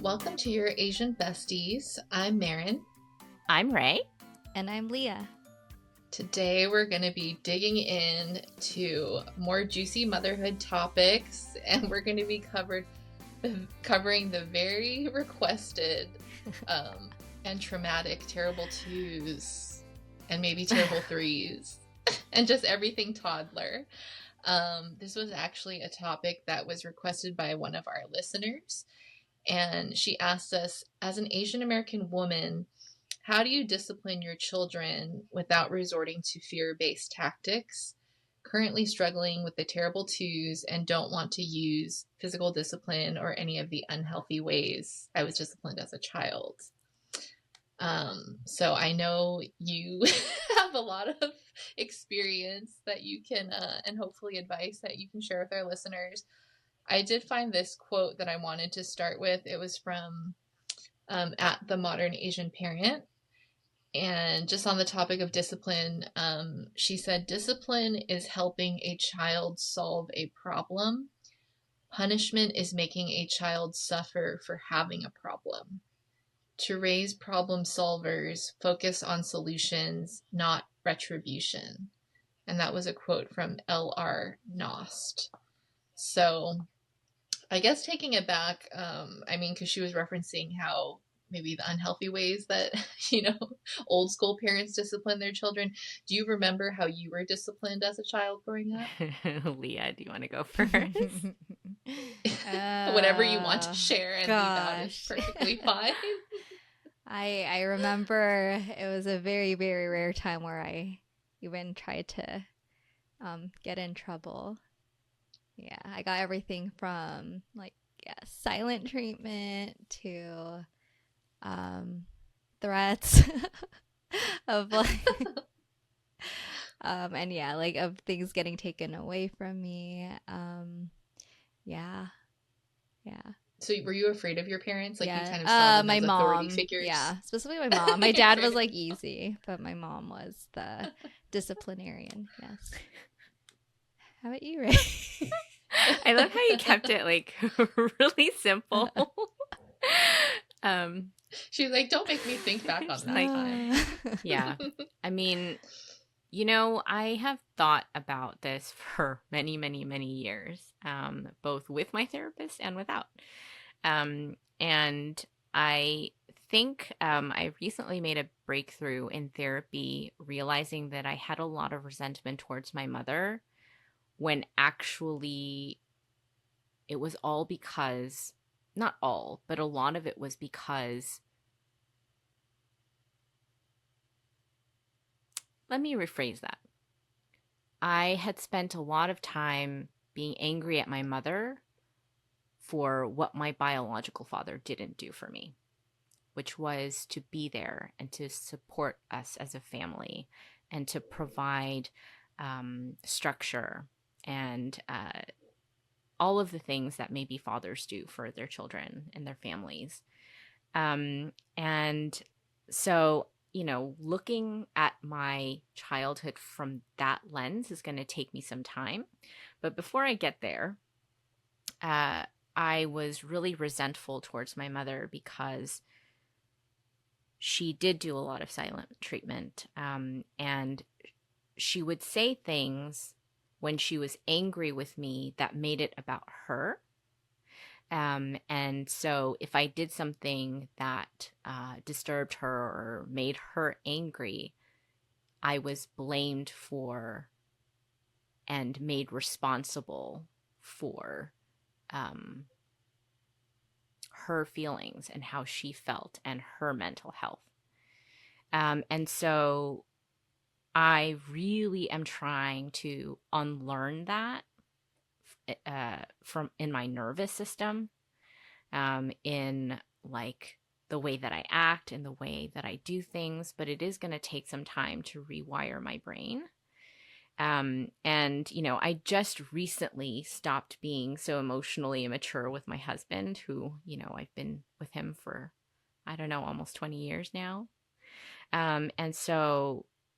Welcome to your Asian Besties. I'm Marin. I'm Ray. And I'm Leah. Today we're going to be digging into more juicy motherhood topics, and we're going to be covering the very requested and traumatic terrible twos and maybe terrible threes and just everything toddler. This was actually a topic that was requested by one of our listeners. And she asked us, as an Asian American woman, how do you discipline your children without resorting to fear-based tactics? Currently struggling with the terrible twos and don't want to use physical discipline or any of the unhealthy ways I was disciplined as a child. So I know you have a lot of experience that you can, and hopefully advice that you can share with our listeners. I did find this quote that I wanted to start with. It was from at the Modern Asian Parent. And just on the topic of discipline, she said, discipline is helping a child solve a problem. Punishment is making a child suffer for having a problem. To raise problem solvers, focus on solutions, not retribution. And that was a quote from L.R. Nost. So I guess taking it back, because she was referencing how maybe the unhealthy ways that, old school parents discipline their children. Do you remember how you were disciplined as a child growing up? Leah, do you want to go first? Whatever you want to share and leave out is perfectly fine. I remember it was a very, very rare time where I even tried to get in trouble. Yeah, I got everything from silent treatment to threats of of things getting taken away from me. Yeah. So were you afraid of your parents? You kind of saw them my as mom, authority figures? Yeah, specifically my mom. My dad was easy, but my mom was the disciplinarian. Yes. How about you, Ray? I love how you kept it really simple. She was like, don't make me think back on that time. Yeah. I have thought about this for many, many, many years, both with my therapist and without. And I think I recently made a breakthrough in therapy, realizing that I had a lot of resentment towards my mother, when actually it was all because, not all, but a lot of it was because, let me rephrase that. I had spent a lot of time being angry at my mother for what my biological father didn't do for me, which was to be there and to support us as a family and to provide structure and all of the things that maybe fathers do for their children and their families. And so, looking at my childhood from that lens is going to take me some time. But before I get there, I was really resentful towards my mother because she did do a lot of silent treatment. And she would say things when she was angry with me that made it about her. And so if I did something that disturbed her or made her angry, I was blamed for and made responsible for her feelings and how she felt and her mental health. And so I really am trying to unlearn that from in my nervous system, in the way that I act, in the way that I do things, but it is going to take some time to rewire my brain. And I just recently stopped being so emotionally immature with my husband, who, I've been with him for, almost 20 years now.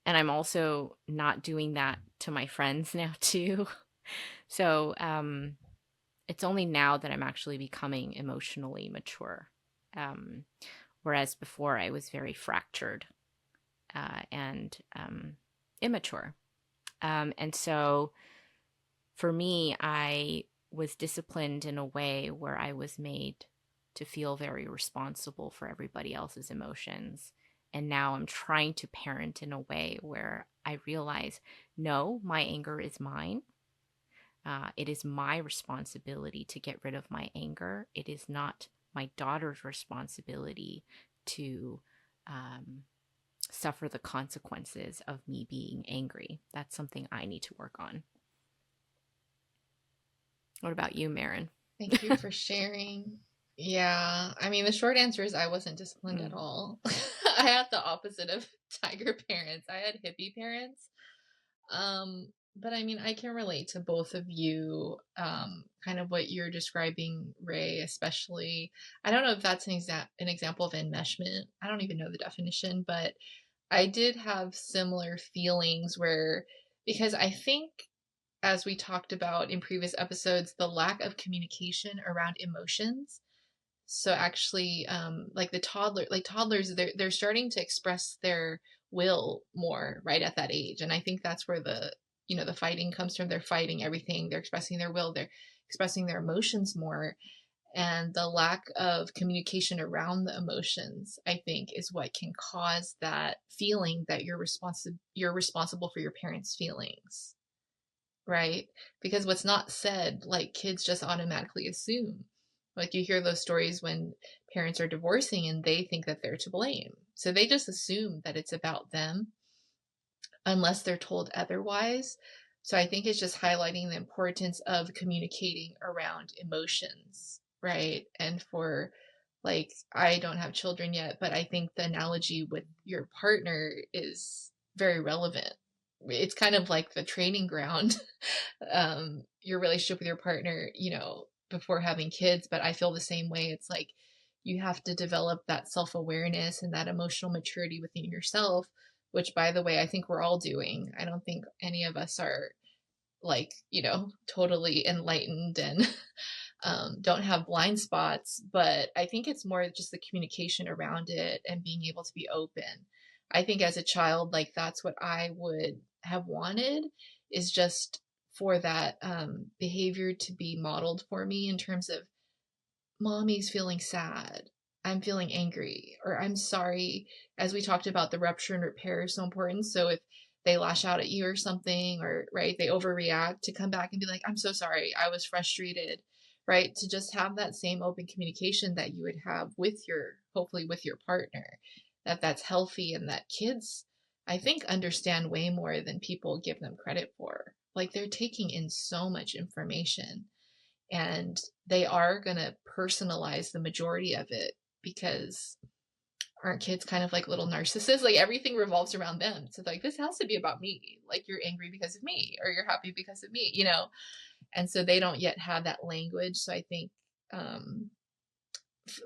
And I'm also not doing that to my friends now too. So, it's only now that I'm actually becoming emotionally mature. Whereas before I was very fractured and immature. And so for me, I was disciplined in a way where I was made to feel very responsible for everybody else's emotions. And now I'm trying to parent in a way where I realize, no, my anger is mine. It is my responsibility to get rid of my anger. It is not my daughter's responsibility to suffer the consequences of me being angry. That's something I need to work on. What about you, Marin? Thank you for sharing. Yeah, I mean, the short answer is I wasn't disciplined at all. I had the opposite of tiger parents. I had hippie parents. But I mean, I can relate to both of you, kind of what you're describing, Ray, especially. I don't know if that's an example of enmeshment. I don't even know the definition, but I did have similar feelings where, because I think, as we talked about in previous episodes, the lack of communication around emotions. So actually, like toddlers, they're starting to express their will more right at that age, and I think that's where the fighting comes from. They're fighting everything. They're expressing their will. They're expressing their emotions more, and the lack of communication around the emotions, I think, is what can cause that feeling that you're responsible for your parents' feelings, right? Because what's not said, like kids just automatically assume. Like you hear those stories when parents are divorcing and they think that they're to blame. So they just assume that it's about them unless they're told otherwise. So I think it's just highlighting the importance of communicating around emotions, right? And for like, I don't have children yet, but I think the analogy with your partner is very relevant. It's kind of like the training ground, your relationship with your partner, before having kids. But I feel the same way. It's like you have to develop that self-awareness and that emotional maturity within yourself, which, by the way, I think we're all doing. I don't think any of us are like, totally enlightened and don't have blind spots, but I think it's more just the communication around it and being able to be open. I think as a child, like that's what I would have wanted, is just for that behavior to be modeled for me in terms of mommy's feeling sad, I'm feeling angry, or I'm sorry. As we talked about, the rupture and repair is so important. So if they lash out at you or something, or right, they overreact, to come back and be like, I'm so sorry, I was frustrated, right? To just have that same open communication that you would have with hopefully with your partner, that's healthy, and that kids, I think, understand way more than people give them credit for. Like they're taking in so much information, and they are going to personalize the majority of it, because aren't kids kind of like little narcissists? Like everything revolves around them. So like, this has to be about me. Like you're angry because of me, or you're happy because of me, And so they don't yet have that language. So I think,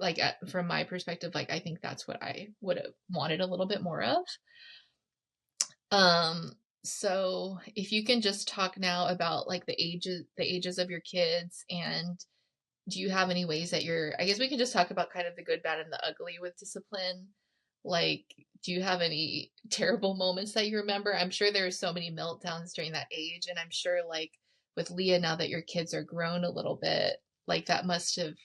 like from my perspective, like I think that's what I would have wanted a little bit more of. So if you can just talk now about like the ages of your kids, and do you have any ways that I guess we can just talk about kind of the good, bad, and the ugly with discipline. Like, do you have any terrible moments that you remember? I'm sure there are so many meltdowns during that age. And I'm sure like with Leah, now that your kids are grown a little bit, like that must have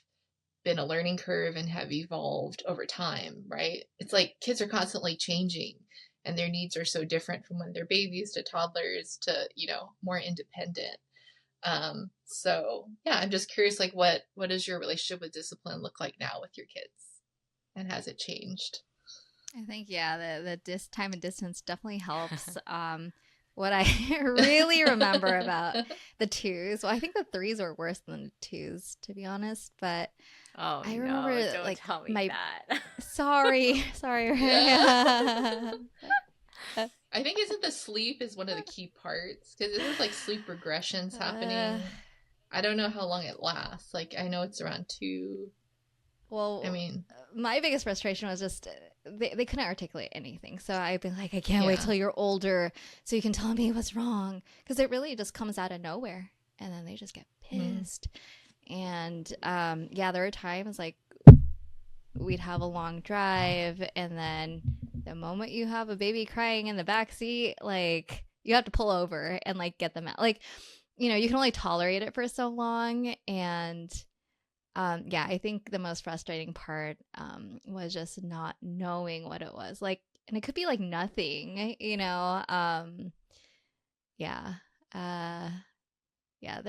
been a learning curve and have evolved over time, right? It's like kids are constantly changing, and their needs are so different from when they're babies to toddlers to, more independent. So yeah, I'm just curious, like what does your relationship with discipline look like now with your kids? And has it changed? I think, yeah, the time and distance definitely helps. What I really remember about the twos, well, I think the threes were worse than the twos, to be honest. But oh, I no, remember, don't like, tell me that. sorry. Yeah. I think isn't the sleep is one of the key parts, because it is like sleep regressions happening. I don't know how long it lasts. Like I know it's around 2. Well, I mean, my biggest frustration was just they couldn't articulate anything. So I've been like, I can't wait yeah. till you're older so you can tell me what's wrong, because it really just comes out of nowhere, and then they just get pissed. And yeah, there are times like we'd have a long drive, and then the moment you have a baby crying in the back seat, like you have to pull over and like get them out. Like, you can only tolerate it for so long. And yeah, I think the most frustrating part was just not knowing what it was like. And it could be like nothing. Yeah. Uh, yeah,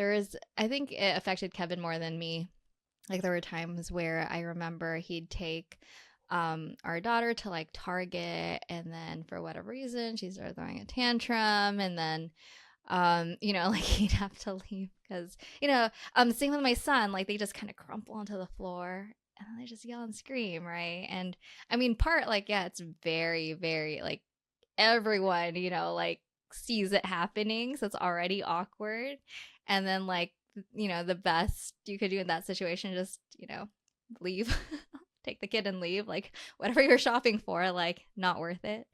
I think it affected Kevin more than me. Like there were times where I remember he'd take our daughter to like Target, and then for whatever reason she started throwing a tantrum, and then like he'd have to leave because same with my son, like they just kind of crumple onto the floor and then they just yell and scream, right? And I mean, part like, yeah, it's very, very like everyone, like sees it happening, so it's already awkward. And then like, the best you could do in that situation is just, leave. Take the kid and leave, like whatever you're shopping for, like not worth it.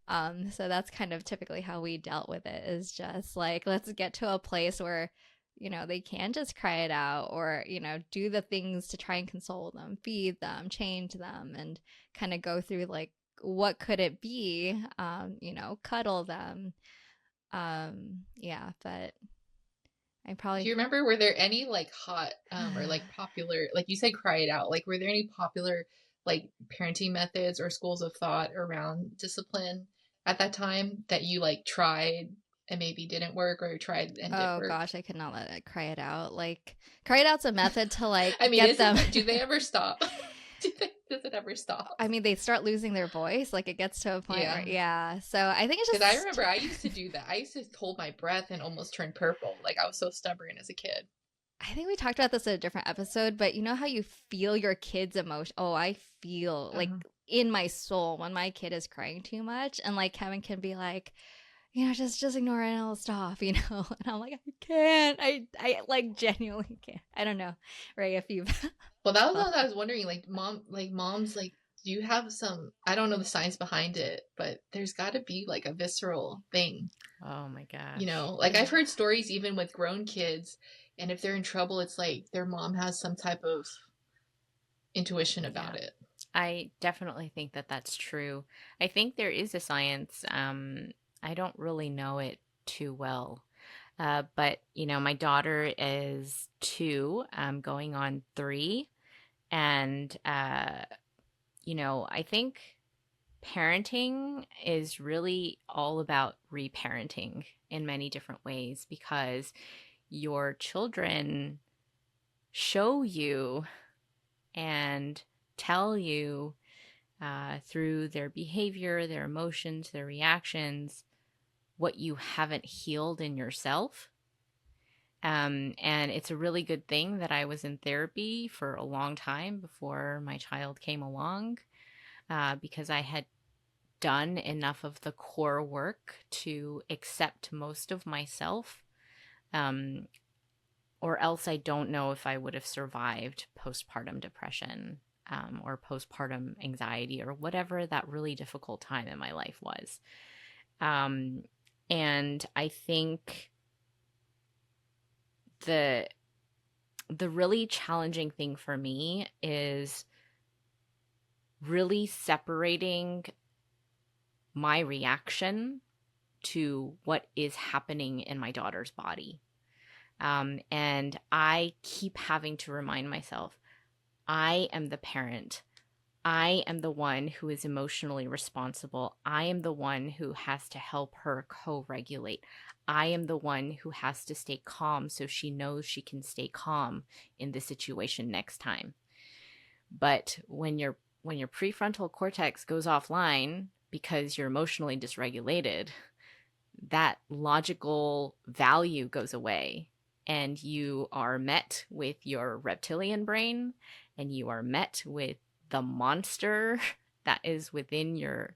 So that's kind of typically how we dealt with it, is just like, let's get to a place where, they can just cry it out, or, do the things to try and console them, feed them, change them, and kind of go through like, what could it be? Cuddle them. Yeah, but I Do probably, you remember, were there any like hot or like popular, like you said, cry it out? Like, were there any popular like parenting methods or schools of thought around discipline at that time that you like tried and maybe didn't work, or tried and did oh work? gosh, I could not let it cry it out. Like, cry it out's a method to like I mean, get them. do they ever stop? Does it ever stop? I mean, they start losing their voice. Like it gets to a point Yeah. where, yeah. So I think it's Because I just, remember I used to do that. I used to hold my breath and almost turn purple. Like, I was so stubborn as a kid. I think we talked about this in a different episode, but you know how you feel your kid's emotion? Oh, I feel like Uh-huh. in my soul when my kid is crying too much, and like Kevin can be like, just ignore it and it'll stop, And I'm like, I can't. I like genuinely can't. I don't know, Ray, if you've Well, that was what I was wondering. Like moms, like, do you have some? I don't know the science behind it, but there's got to be like a visceral thing, Oh my gosh. Like I've heard stories even with grown kids, and if they're in trouble, it's like their mom has some type of intuition Yeah. about it. I definitely think that that's true. I think there is a science. I don't really know it too well. But, my daughter is 2, going on 3. And, I think parenting is really all about reparenting in many different ways, because your children show you and tell you through their behavior, their emotions, their reactions, what you haven't healed in yourself. And it's a really good thing that I was in therapy for a long time before my child came along, because I had done enough of the core work to accept most of myself. Um, or else I don't know if I would have survived postpartum depression, or postpartum anxiety, or whatever that really difficult time in my life was. And I think the really challenging thing for me is really separating my reaction to what is happening in my daughter's body. And I keep having to remind myself, I am the parent. I am the one who is emotionally responsible. I am the one who has to help her co-regulate. I am the one who has to stay calm so she knows she can stay calm in the situation next time. But when your prefrontal cortex goes offline because you're emotionally dysregulated, that logical value goes away, and you are met with your reptilian brain, and you are met with the monster that is within your,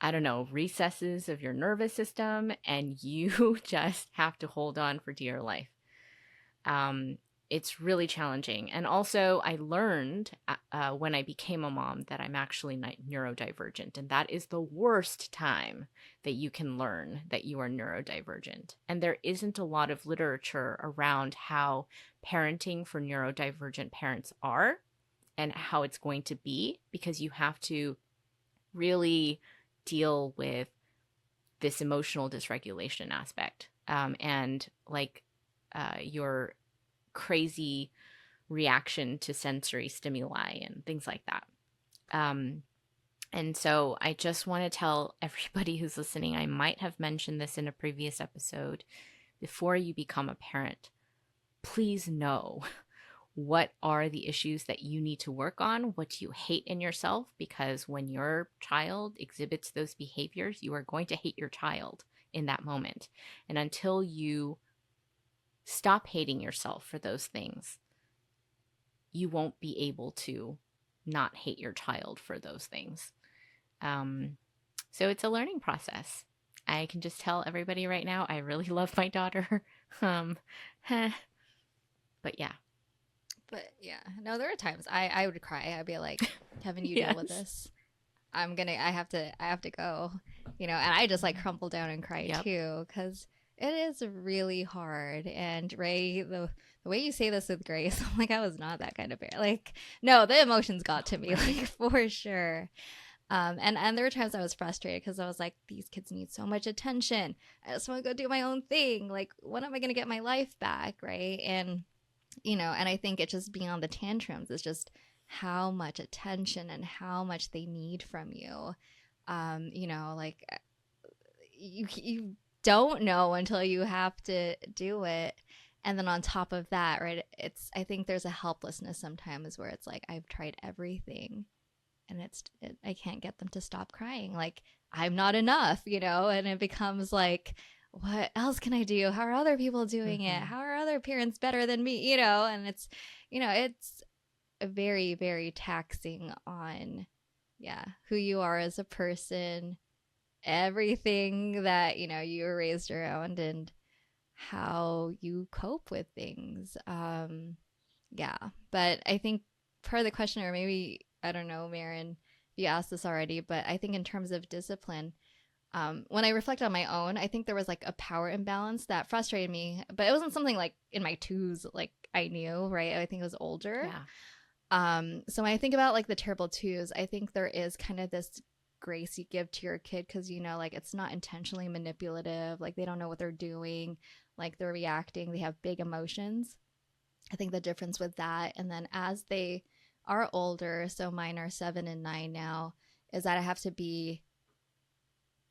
I don't know, recesses of your nervous system, and you just have to hold on for dear life. Um, it's really challenging. And also, I learned when I became a mom that I'm actually neurodivergent. And that is the worst time that you can learn that you are neurodivergent. And there isn't a lot of literature around how parenting for neurodivergent parents are. and how it's going to be, because you have to really deal with this emotional dysregulation aspect, and like your crazy reaction to sensory stimuli and things like that. And so I just want to tell everybody who's listening, I might have mentioned this in a previous episode, before you become a parent, please know what are the issues that you need to work on, what do you hate in yourself, because when your child exhibits those behaviors, you are going to hate your child in that moment. And until you stop hating yourself for those things, you won't be able to not hate your child for those things. So it's a learning process. I can just tell everybody right now, I really love my daughter. But yeah. But yeah, no, there are times I would cry. I'd be like, Kevin, you deal with Yes. this. I have to go, and I just like crumple down and cry Yep. too, because it is really hard. And Ray, the way you say this with grace, I'm like, I was not that kind of bear. Like, no, the emotions got to me, like for sure. And there were times I was frustrated because I was like, these kids need so much attention. I just want to go do my own thing. Like, when am I going to get my life back, right? And and I think it's just beyond the tantrums. It's just how much attention and how much they need from you. Like you don't know until you have to do it. And then on top of that, right, I think there's a helplessness sometimes where it's like, I've tried everything and I can't get them to stop crying. Like, I'm not enough, and it becomes like, what else can I do? How are other people doing it? How are other parents better than me? And it's very, very taxing on, who you are as a person, everything that, you were raised around, and how you cope with things. But I think part of the question, or maybe, I don't know, Marin, you asked this already, but I think in terms of discipline, when I reflect on my own, I think there was like a power imbalance that frustrated me, but it wasn't something like in my twos, like I knew, right? I think it was older. Yeah. So when I think about like the terrible twos, I think there is kind of this grace you give to your kid because, like it's not intentionally manipulative. Like they don't know what they're doing. Like they're reacting. They have big emotions. I think the difference with that. And then as they are older, so mine are 7 and 9 now, is that I have to be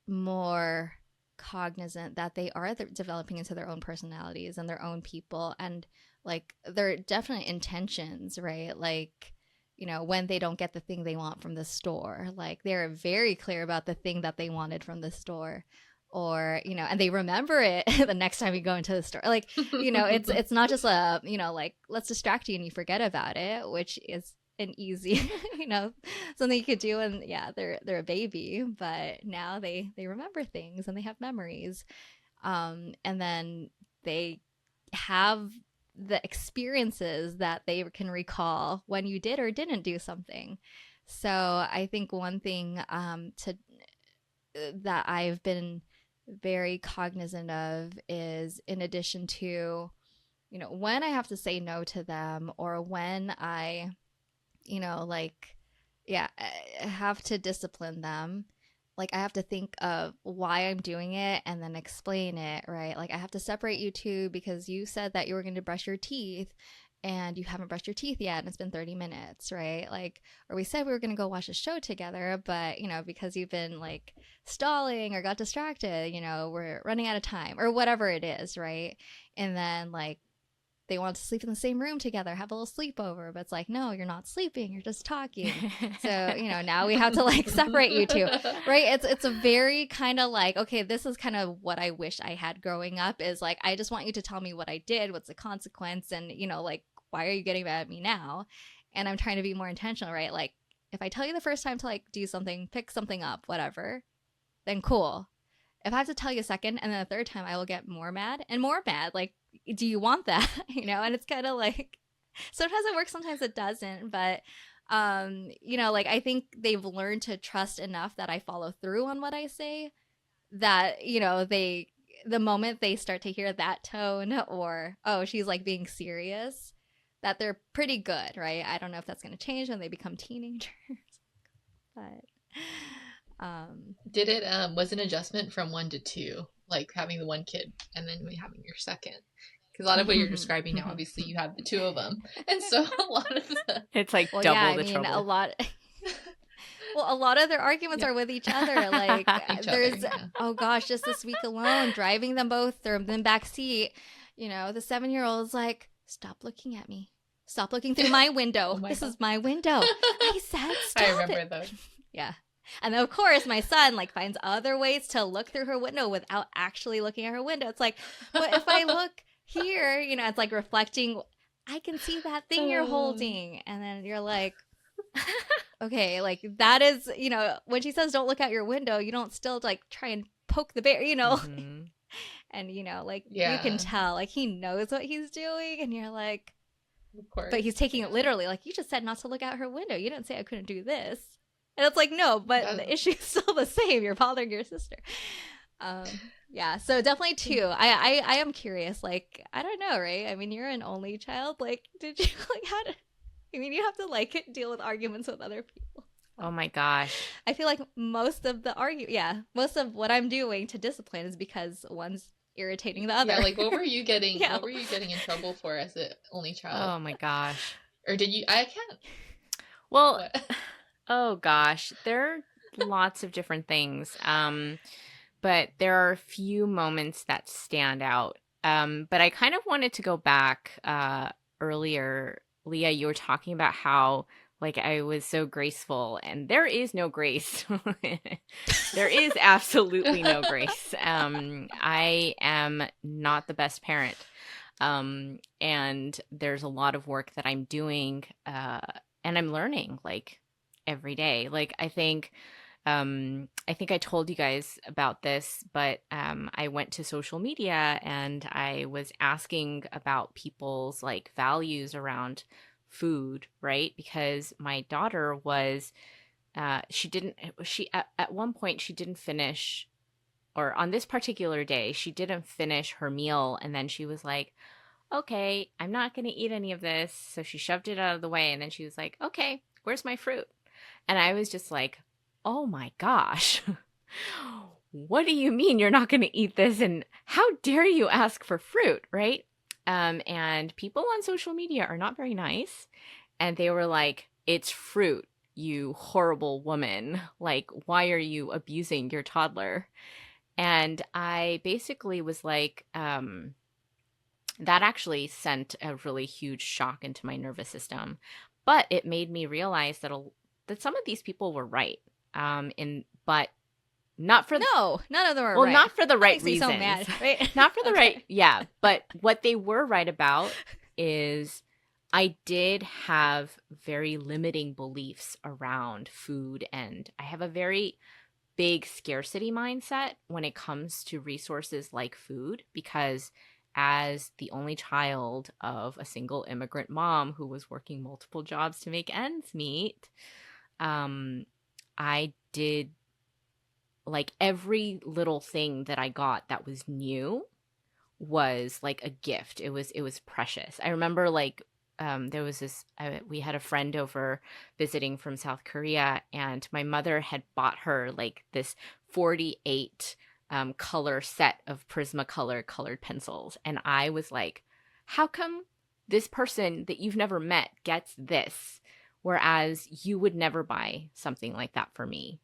more cognizant that they are developing into their own personalities and their own people, and like their definite intentions, right? Like, when they don't get the thing they want from the store, like they're very clear about the thing that they wanted from the store, or and they remember it the next time you go into the store. Like, it's not just like, let's distract you and you forget about it, which is an easy something you could do. And they're a baby, but now they remember things and they have memories, and then they have the experiences that they can recall when you did or didn't do something. So I think one thing that I've been very cognizant of is, in addition to when I have to say no to them, or when I I have to discipline them. Like, I have to think of why I'm doing it and then explain it, right? Like, I have to separate you two because you said that you were going to brush your teeth and you haven't brushed your teeth yet and it's been 30 minutes, right? Like, or we said we were going to go watch a show together, but, because you've been like stalling or got distracted, we're running out of time or whatever it is, right? And then like, they want to sleep in the same room together, have a little sleepover, but it's like, no, you're not sleeping, you're just talking. So, now we have to like separate you two, right? It's a very kind of like, okay, this is kind of what I wish I had growing up, is like, I just want you to tell me what I did, what's the consequence, and, like, why are you getting mad at me now? And I'm trying to be more intentional, right? Like, if I tell you the first time to like do something, pick something up, whatever, then cool. If I have to tell you a second and then a third time, I will get more mad and more mad. Like, do you want that? And it's kind of like, sometimes it works, sometimes it doesn't. But, like, I think they've learned to trust enough that I follow through on what I say, that, the moment they start to hear that tone, or, oh, she's like being serious, that they're pretty good, right? I don't know if that's going to change when they become teenagers, but Did it was an adjustment from one to two, like having the one kid and then having your second? Because a lot of what you're describing now, obviously, you have the two of them, and so a lot of the It's like well, yeah, double I the mean, trouble. a lot of their arguments Yeah. are with each other. Like, each other. there's, Yeah. oh gosh, just this week alone, driving them both, they're in the back seat. You know, the 7-year-old's like, stop looking at me. Stop looking through my window. Oh my This God. is my window. I said stop I remember it. those. Yeah. And then, of course, my son like finds other ways to look through her window without actually looking at her window. It's like, but if I look here, you know, it's like reflecting. I can see that thing you're holding, and then you're like, okay, like that is, you know, when she says don't look out your window, you don't still like try and poke the bear, you know, Mhm. and you know, like you Yeah. can tell, like he knows what he's doing, and you're like, Of course. but he's taking it literally. Like, you just said not to look out her window. You didn't say I couldn't do this. And it's like, no, but the issue is still the same. You're bothering your sister. Yeah, so definitely two. I am curious. Like, I don't know, right? I mean, you're an only child. Like, did you like how to? I mean, you have to like deal with arguments with other people. Oh my gosh. I feel like most of what I'm doing to discipline is because one's irritating the other. Yeah, like what were you getting? Yeah. What were you getting in trouble for as an only child? Oh my gosh. Or did you? I can't. Well, What? oh gosh, there are lots of different things. But there are a few moments that stand out. But I kind of wanted to go back earlier. Leah, you were talking about how like I was so graceful, and there is no grace. There is absolutely no grace. I am not the best parent. And there's a lot of work that I'm doing, and I'm learning like every day. Like I think I told you guys about this, but I went to social media and I was asking about people's like values around food, right? Because my daughter was, at one point she didn't finish, or on this particular day, she didn't finish her meal. And then she was like, okay, I'm not going to eat any of this. So she shoved it out of the way. And then she was like, okay, where's my fruit? And I was just like, oh my gosh, what do you mean you're not going to eat this? And how dare you ask for fruit, right? And people on social media are not very nice. And they were like, it's fruit, you horrible woman. Like, why are you abusing your toddler? And I basically was like, that actually sent a really huge shock into my nervous system. But it made me realize that some of these people were right. But not for no, none of them are well, right. not for the right That makes me reasons. so mad, right? Not for the Okay. right, yeah. But what they were right about is I did have very limiting beliefs around food, and I have a very big scarcity mindset when it comes to resources like food, because as the only child of a single immigrant mom who was working multiple jobs to make ends meet, I did like every little thing that I got that was new was like a gift. It was precious. I remember like there was we had a friend over visiting from South Korea, and my mother had bought her like this 48 color set of Prismacolor colored pencils, and I was like, how come this person that you've never met gets this, whereas you would never buy something like that for me?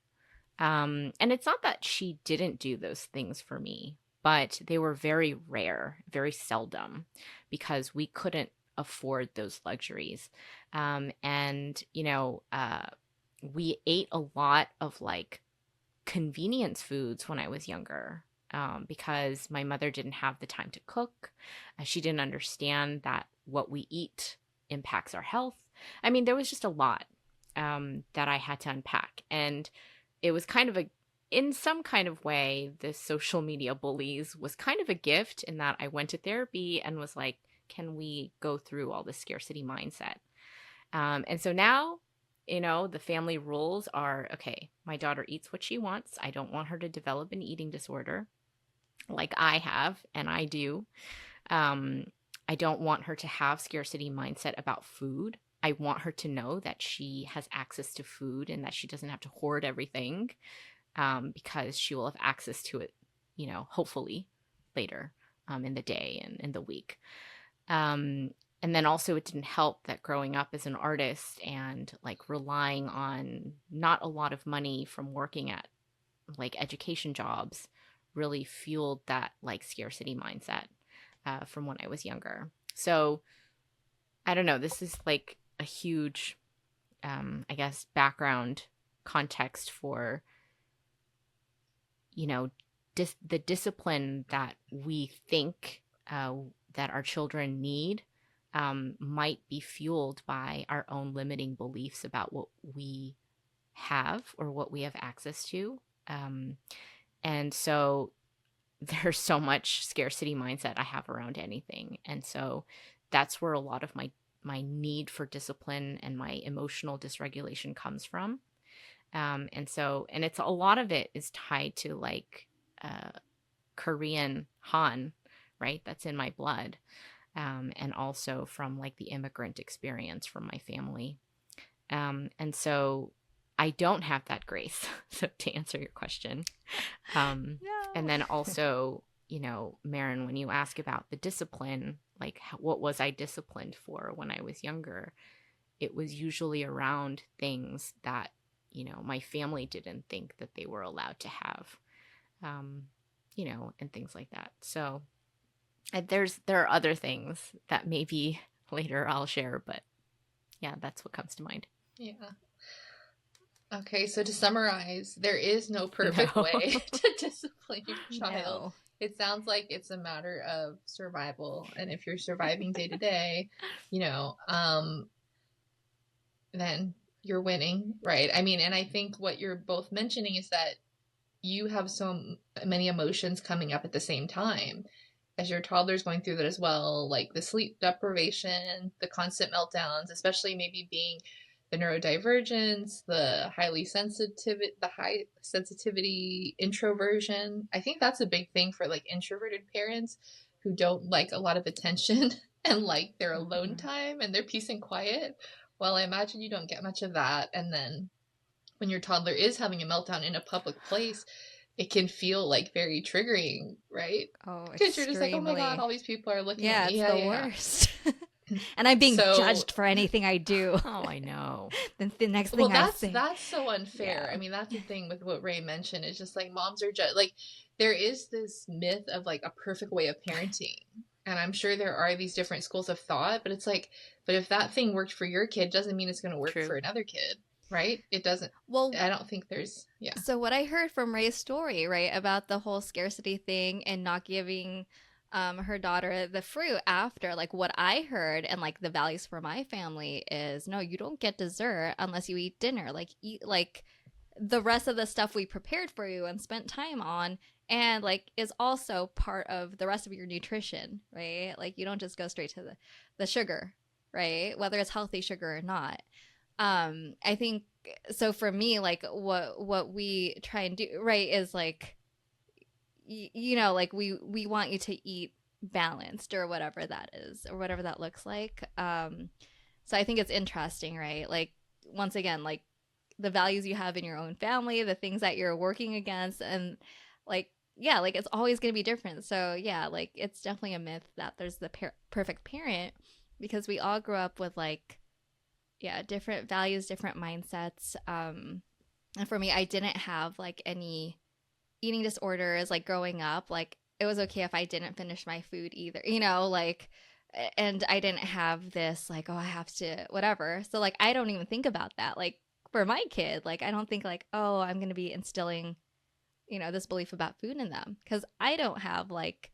And it's not that she didn't do those things for me, but they were very rare, very seldom, because we couldn't afford those luxuries. And, you know, we ate a lot of like convenience foods when I was younger, because my mother didn't have the time to cook. She didn't understand that what we eat impacts our health. I mean, there was just a lot that I had to unpack. And it was kind of in some kind of way, the social media bullies was kind of a gift in that I went to therapy and was like, can we go through all the scarcity mindset? And so now, you know, the family rules are, okay, my daughter eats what she wants. I don't want her to develop an eating disorder like I have, and I do. I I don't want her to have scarcity mindset about food. I want her to know that she has access to food and that she doesn't have to hoard everything, because she will have access to it, hopefully later in the day and in the week. And then also it didn't help that growing up as an artist and like relying on not a lot of money from working at like education jobs really fueled that like scarcity mindset from when I was younger. So I don't know. This is like a huge, I guess, background context for, the discipline that we think that our children need might be fueled by our own limiting beliefs about what we have or what we have access to. And so there's so much scarcity mindset I have around anything. And so that's where a lot of my need for discipline and my emotional dysregulation comes from. And it's a lot of it is tied to like Korean Han, right? That's in my blood. And also from like the immigrant experience from my family. And so I don't have that grace. So to answer your question. No. And then also, Maren, when you ask about the discipline, like what was I disciplined for when I was younger? It was usually around things that, my family didn't think that they were allowed to have, and things like that. So there are other things that maybe later I'll share, but yeah, that's what comes to mind. Yeah. Okay, so to summarize, there is no perfect way to discipline your child. No. It sounds like it's a matter of survival, and if you're surviving day to day, then you're winning, right? I mean, and I think what you're both mentioning is that you have so many emotions coming up at the same time as your toddler's going through that as well, like the sleep deprivation, the constant meltdowns, especially maybe being the neurodivergence, the high sensitivity introversion. I think that's a big thing for like introverted parents who don't like a lot of attention and like their alone time and their peace and quiet. Well, I imagine you don't get much of that. And then when your toddler is having a meltdown in a public place, it can feel like very triggering, right? Oh, Because you're just like, oh my God, all these people are looking at me. Yeah, it's the worst. And I'm being judged for anything I do. Oh, I know. The next thing I say. That's so unfair. Yeah. I mean, that's the thing with what Ray mentioned. It's just like moms are judged. Like there is this myth of like a perfect way of parenting. And I'm sure there are these different schools of thought, but it's like, but if that thing worked for your kid, doesn't mean it's going to work for another kid, right? It doesn't. Well, I don't think there's, yeah. So what I heard from Ray's story, right, about the whole scarcity thing and not giving her daughter the fruit after, like what I heard and like the values for my family is, no, you don't get dessert unless you eat dinner. Like eat like the rest of the stuff we prepared for you and spent time on, and like is also part of the rest of your nutrition, right? Like you don't just go straight to the sugar, right? Whether it's healthy sugar or not. I think so for me, like what we try and do, right, is like, like we want you to eat balanced or whatever that is or whatever that looks like. So I think it's interesting, right? Like once again, like the values you have in your own family, the things that you're working against, and like, yeah, like it's always going to be different. So yeah, like it's definitely a myth that there's the perfect parent, because we all grew up with like, yeah, different values, different mindsets. And for me, I didn't have like any eating disorders like growing up. Like it was okay if I didn't finish my food either, like, and I didn't have this like, oh, I have to whatever. So like I don't even think about that. Like for my kid, like I don't think like, oh, I'm going to be instilling, this belief about food in them, because I don't have like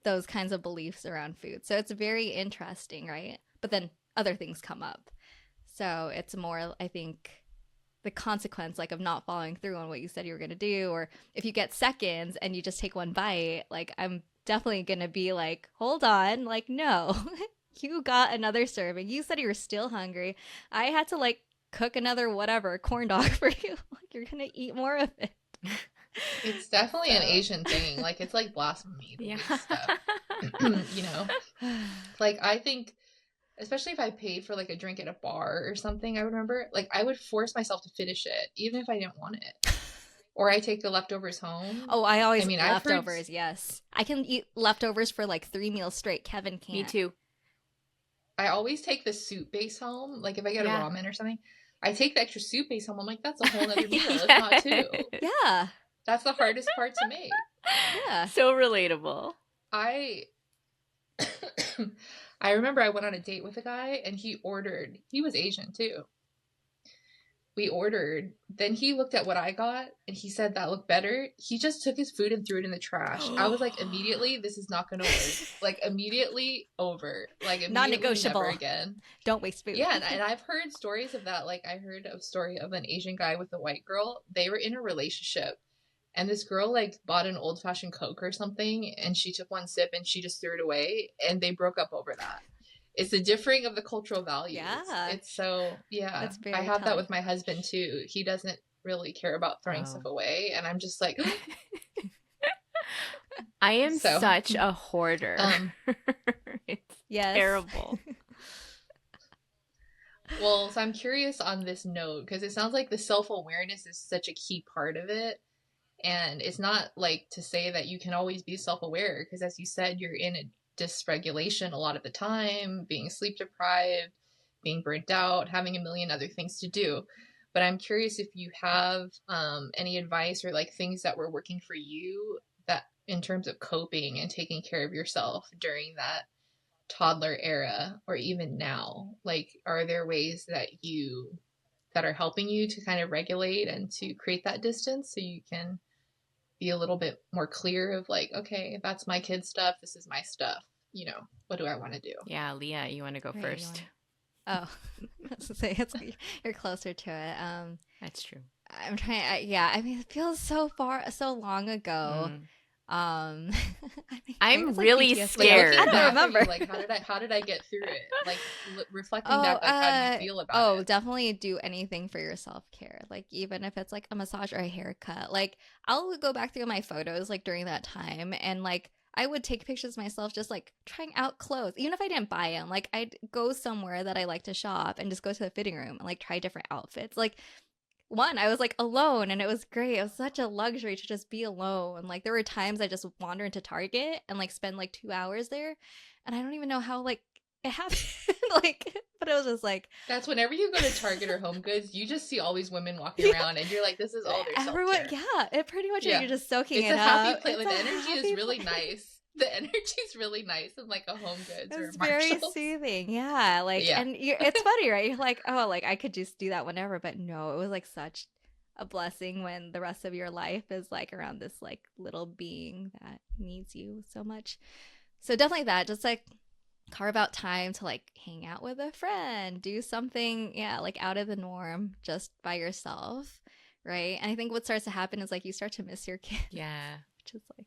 those kinds of beliefs around food. So it's very interesting, right? But then other things come up. So it's more, I think, the consequence like of not following through on what you said you were going to do, or if you get seconds and you just take one bite, like I'm definitely going to be like, hold on, like, no, you got another serving. You said you were still hungry. I had to like cook another whatever corn dog for you. Like you're going to eat more of it. It's definitely an Asian thing. Like it's like blasphemy. Yeah. Stuff. Like, I think, especially if I paid for like a drink at a bar or something, I remember, like, I would force myself to finish it, even if I didn't want it. Or I take the leftovers home. Oh, I I always mean, I've heard, leftovers. Yes, I can eat leftovers for like 3 meals straight. Kevin Me can't. too. I always take the soup base home. Like, if I get a Yeah. ramen or something, I take the extra soup base home. I'm like, that's a whole other meal, if not Yes. two. Yeah, That's the hardest part to make. yeah. So relatable. I I remember I went on a date with a guy and he was Asian too. We ordered, then he looked at what I got and he said that looked better. He just took his food and threw it in the trash. I was like, immediately, this is not going to work. Like, immediately over. Like, immediately, never Non-negotiable. again. Don't waste food. Yeah, and I've heard stories of that. Like, I heard a story of an Asian guy with a white girl. They were in a relationship, and this girl, like, bought an old-fashioned Coke or something, and she took one sip and she just threw it away, and they broke up over that. It's the differing of the cultural values. Yeah. It's so, yeah. That's very I have that tough. with my husband, too. He doesn't really care about throwing Oh. stuff away, and I'm just like, I am So, such a hoarder. It's Yes. terrible. well, so I'm curious on this note, because it sounds like the self-awareness is such a key part of it. And it's not like to say that you can always be self-aware, because as you said, you're in a dysregulation a lot of the time, being sleep deprived, being burnt out, having a million other things to do. But I'm curious if you have any advice or like things that were working for you that in terms of coping and taking care of yourself during that toddler era or even now. Like, are there ways that are helping you to kind of regulate and to create that distance so you can be a little bit more clear of like, okay, that's my kid stuff, this is my stuff, what do I want to do? Yeah, Leah, you want to go Right, first? Oh, I was gonna say you're closer to it. That's true. I'm trying. I mean, it feels so long ago. I mean, I'm it's really PTSD. scared. I don't remember. Like, how did I get through it? Like, reflecting back, like, how do you feel about it? Definitely do anything for your self-care. Like, even if it's like a massage or a haircut. Like, I'll go back through my photos like during that time, and like I would take pictures of myself just like trying out clothes, even if I didn't buy them. Like, I'd go somewhere that I like to shop and just go to the fitting room and like try different outfits. Like, I was like alone and it was great. It was such a luxury to just be alone. Like, there were times I just wander into Target and like spend like 2 hours there, and I don't even know how like it happened. Like, but it was just like That's whenever you go to Target or Home Goods, you just see all these women walking around and you're like, this is all their everyone. self-care. Yeah, it pretty much is. Yeah. You're just soaking It's it a happy up. place. It's The a energy happy is really place. nice. The energy is really nice in like a Home Goods or It's very Marshalls. soothing. Yeah, like, Yeah. and it's funny, right? You're like, oh, like I could just do that whenever, but no, it was like such a blessing when the rest of your life is like around this like little being that needs you so much. So definitely that, just like carve out time to like hang out with a friend, do something, yeah, like out of the norm, just by yourself, right? And I think what starts to happen is like you start to miss your kid, Yeah. which is like,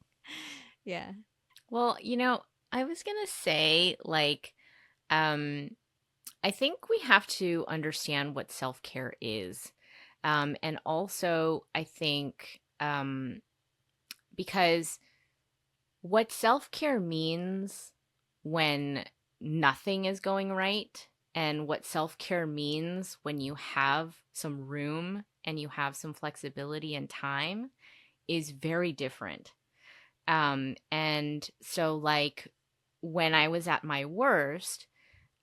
yeah. Well, I was going to say, like, I think we have to understand what self-care is. And also, I think, because what self-care means when nothing is going right, and what self-care means when you have some room and you have some flexibility and time is very different. And so like when I was at my worst,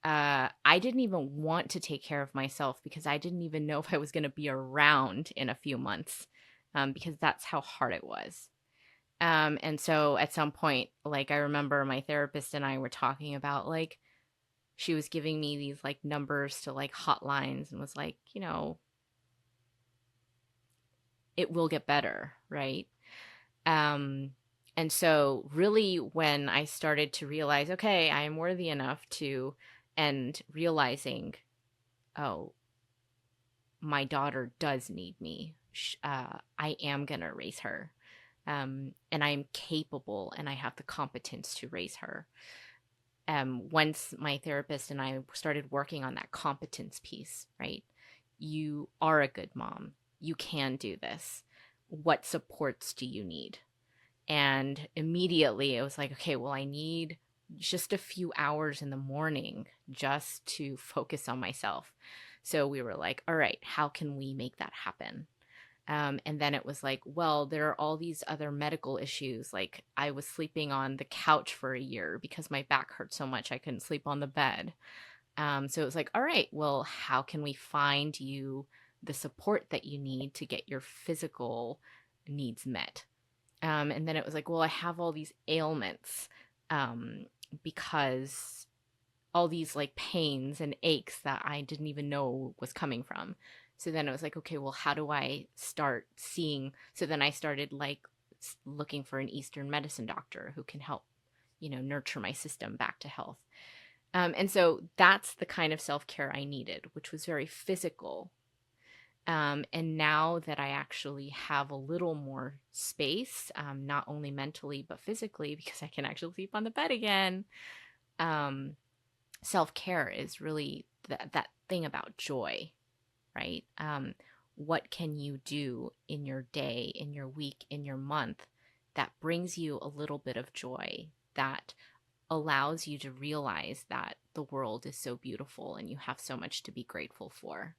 I didn't even want to take care of myself because I didn't even know if I was going to be around in a few months, because that's how hard it was. And so at some point, like, I remember my therapist and I were talking about, like, she was giving me these like numbers to like hotlines and was like, it will get better, right? And so really when I started to realize, okay, I am worthy enough to, and realizing, oh, my daughter does need me. I am going to raise her. And I'm capable and I have the competence to raise her. Once my therapist and I started working on that competence piece, right? You are a good mom. You can do this. What supports do you need? And immediately it was like, okay, well, I need just a few hours in the morning just to focus on myself. So we were like, all right, how can we make that happen? And then it was like, well, there are all these other medical issues. Like I was sleeping on the couch for a year because my back hurt so much I couldn't sleep on the bed. So it was like, all right, well, how can we find you the support that you need to get your physical needs met? And then it was like, well, I have all these ailments because all these like pains and aches that I didn't even know was coming from. So then it was like, okay, well, how do I start seeing? So then I started like looking for an Eastern medicine doctor who can help, nurture my system back to health. And so that's the kind of self care I needed, which was very physical. And now that I actually have a little more space, not only mentally, but physically, because I can actually sleep on the bed again, um, self care is really that thing about joy, right? What can you do in your day, in your week, in your month that brings you a little bit of joy, that allows you to realize that the world is so beautiful and you have so much to be grateful for?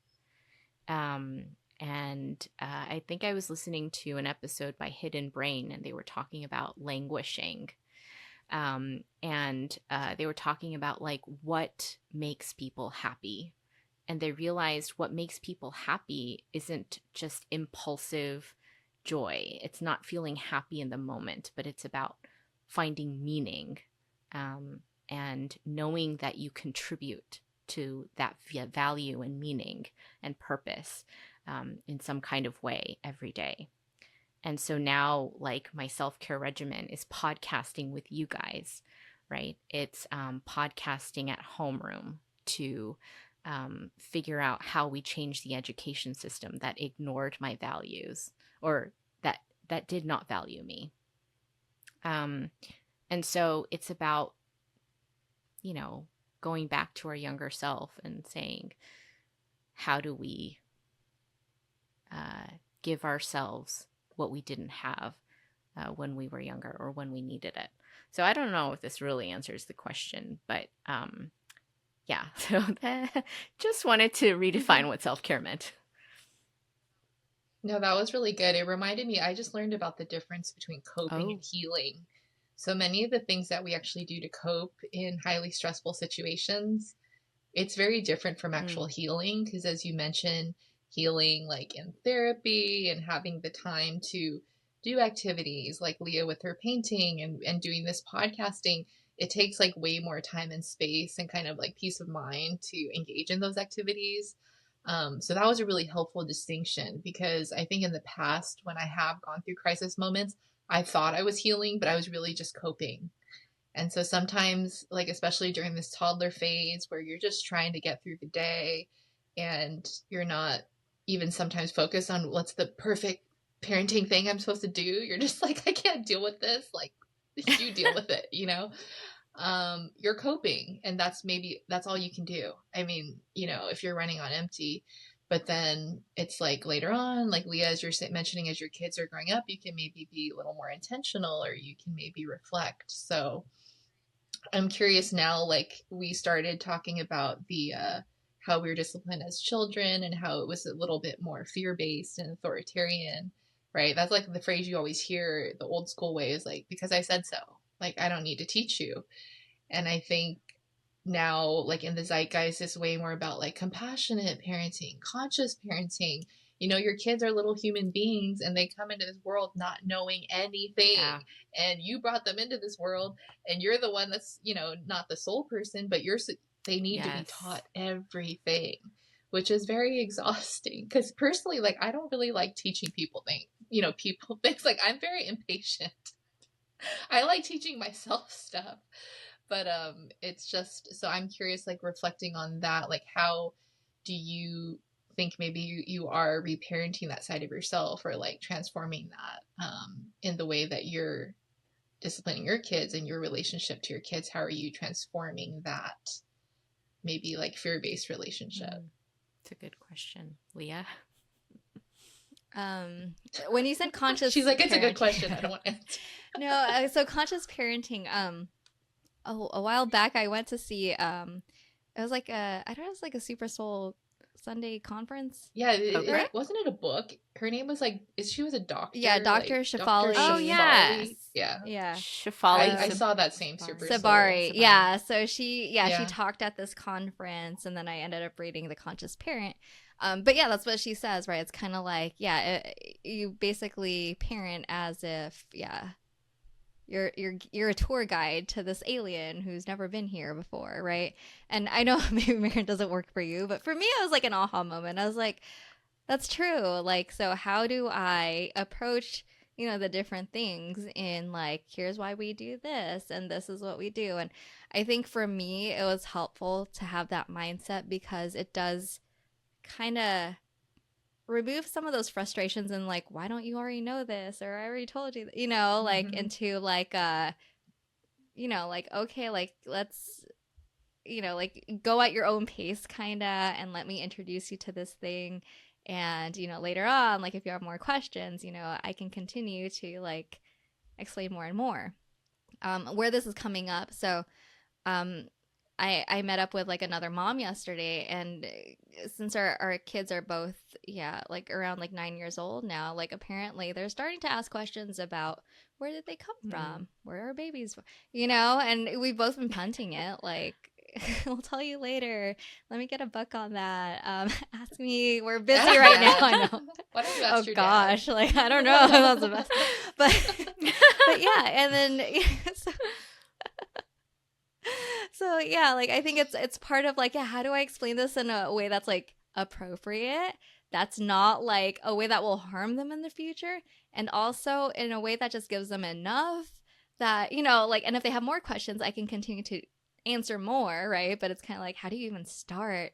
Um, and I think I was listening to an episode by Hidden Brain, and they were talking about languishing. And they were talking about like what makes people happy. And they realized what makes people happy isn't just impulsive joy. It's not feeling happy in the moment, but it's about finding meaning, and knowing that you contribute to that value and meaning and purpose, in some kind of way every day. And so now, like, my self care regimen is podcasting with you guys, right? It's podcasting at homeroom to figure out how we change the education system that ignored my values, or that did not value me. And so it's about, going back to our younger self and saying, how do we give ourselves what we didn't have when we were younger or when we needed it? So I don't know if this really answers the question, but yeah. So just wanted to redefine what self-care meant. No, that was really good. It reminded me, I just learned about the difference between coping Oh. and healing. So many of the things that we actually do to cope in highly stressful situations, it's very different from actual healing. Because as you mentioned, healing like in therapy and having the time to do activities like Leah with her painting and doing this podcasting, it takes like way more time and space and kind of like peace of mind to engage in those activities. So that was a really helpful distinction, because I think in the past, when I have gone through crisis moments, I thought I was healing, but I was really just coping. And so sometimes, like, especially during this toddler phase where you're just trying to get through the day and you're not even sometimes focused on what's the perfect parenting thing I'm supposed to do, you're just like, I can't deal with this. Like, you deal with it, you're coping, and that's all you can do. I mean, if you're running on empty. But then it's like later on, like Leah, as you're mentioning, as your kids are growing up, you can maybe be a little more intentional, or you can maybe reflect. So I'm curious now, like we started talking about the how we were disciplined as children and how it was a little bit more fear-based and authoritarian, right? That's like the phrase you always hear the old school way is like, because I said so. Like, I don't need to teach you. And I think now, like in the zeitgeist, it's way more about like compassionate parenting, conscious parenting. Your kids are little human beings and they come into this world not knowing anything. Yeah. And you brought them into this world, and you're the one that's, not the sole person, but they need to be Yes. taught everything, which is very exhausting. Because personally, like, I don't really like teaching people things, people things. Like, I'm very impatient. I like teaching myself stuff. But it's just, so I'm curious, like reflecting on that, like how do you think maybe you are reparenting that side of yourself, or like transforming that in the way that you're disciplining your kids and your relationship to your kids? How are you transforming that maybe like fear-based relationship? It's a good question, Leah. When you said conscious, She's like, it's a good parenting- question. I don't want to answer. No, so conscious parenting. a while back I went to see it was like a I don't know, it was like a Super Soul Sunday conference. Yeah, Okay. wasn't it a book? Her name was like, she was a Yeah, doctor, Dr. like Dr. Shafali. Oh, yes. Shafali. Yeah. Yeah. Shafali I saw that same Super Soul. Sabari. Yeah. So she Yeah. talked at this conference and then I ended up reading The Conscious Parent. But yeah, that's what she says, right? It's kind of like, you basically parent as if, you're a tour guide to this alien who's never been here before, right? And I know maybe Marin doesn't work for you, but for me it was like an aha moment. I was like, that's true. Like, so how do I approach, the different things in like, here's why we do this and this is what we do. And I think for me it was helpful to have that mindset because it does kind of remove some of those frustrations and like, why don't you already know this, or I already told you that, like into like like, okay, like let's like go at your own pace kind of, and let me introduce you to this thing. And later on, like if you have more questions, I can continue to like explain more and more where this is coming up. So um I met up with like another mom yesterday, and since our kids are both like around like 9 years old now, like apparently they're starting to ask questions about where did they come from, where are babies from? And we've both been punting it like, we'll tell you later, let me get a book on that. Ask me, we're busy right now. I know. Why don't you ask Oh your gosh, dad? like I don't know if that's the best, but yeah, and then so yeah, like I think it's part of like, how do I explain this in a way that's like appropriate, that's not like a way that will harm them in the future, and also in a way that just gives them enough that like, and if they have more questions I can continue to answer more, right? But it's kind of like, how do you even start,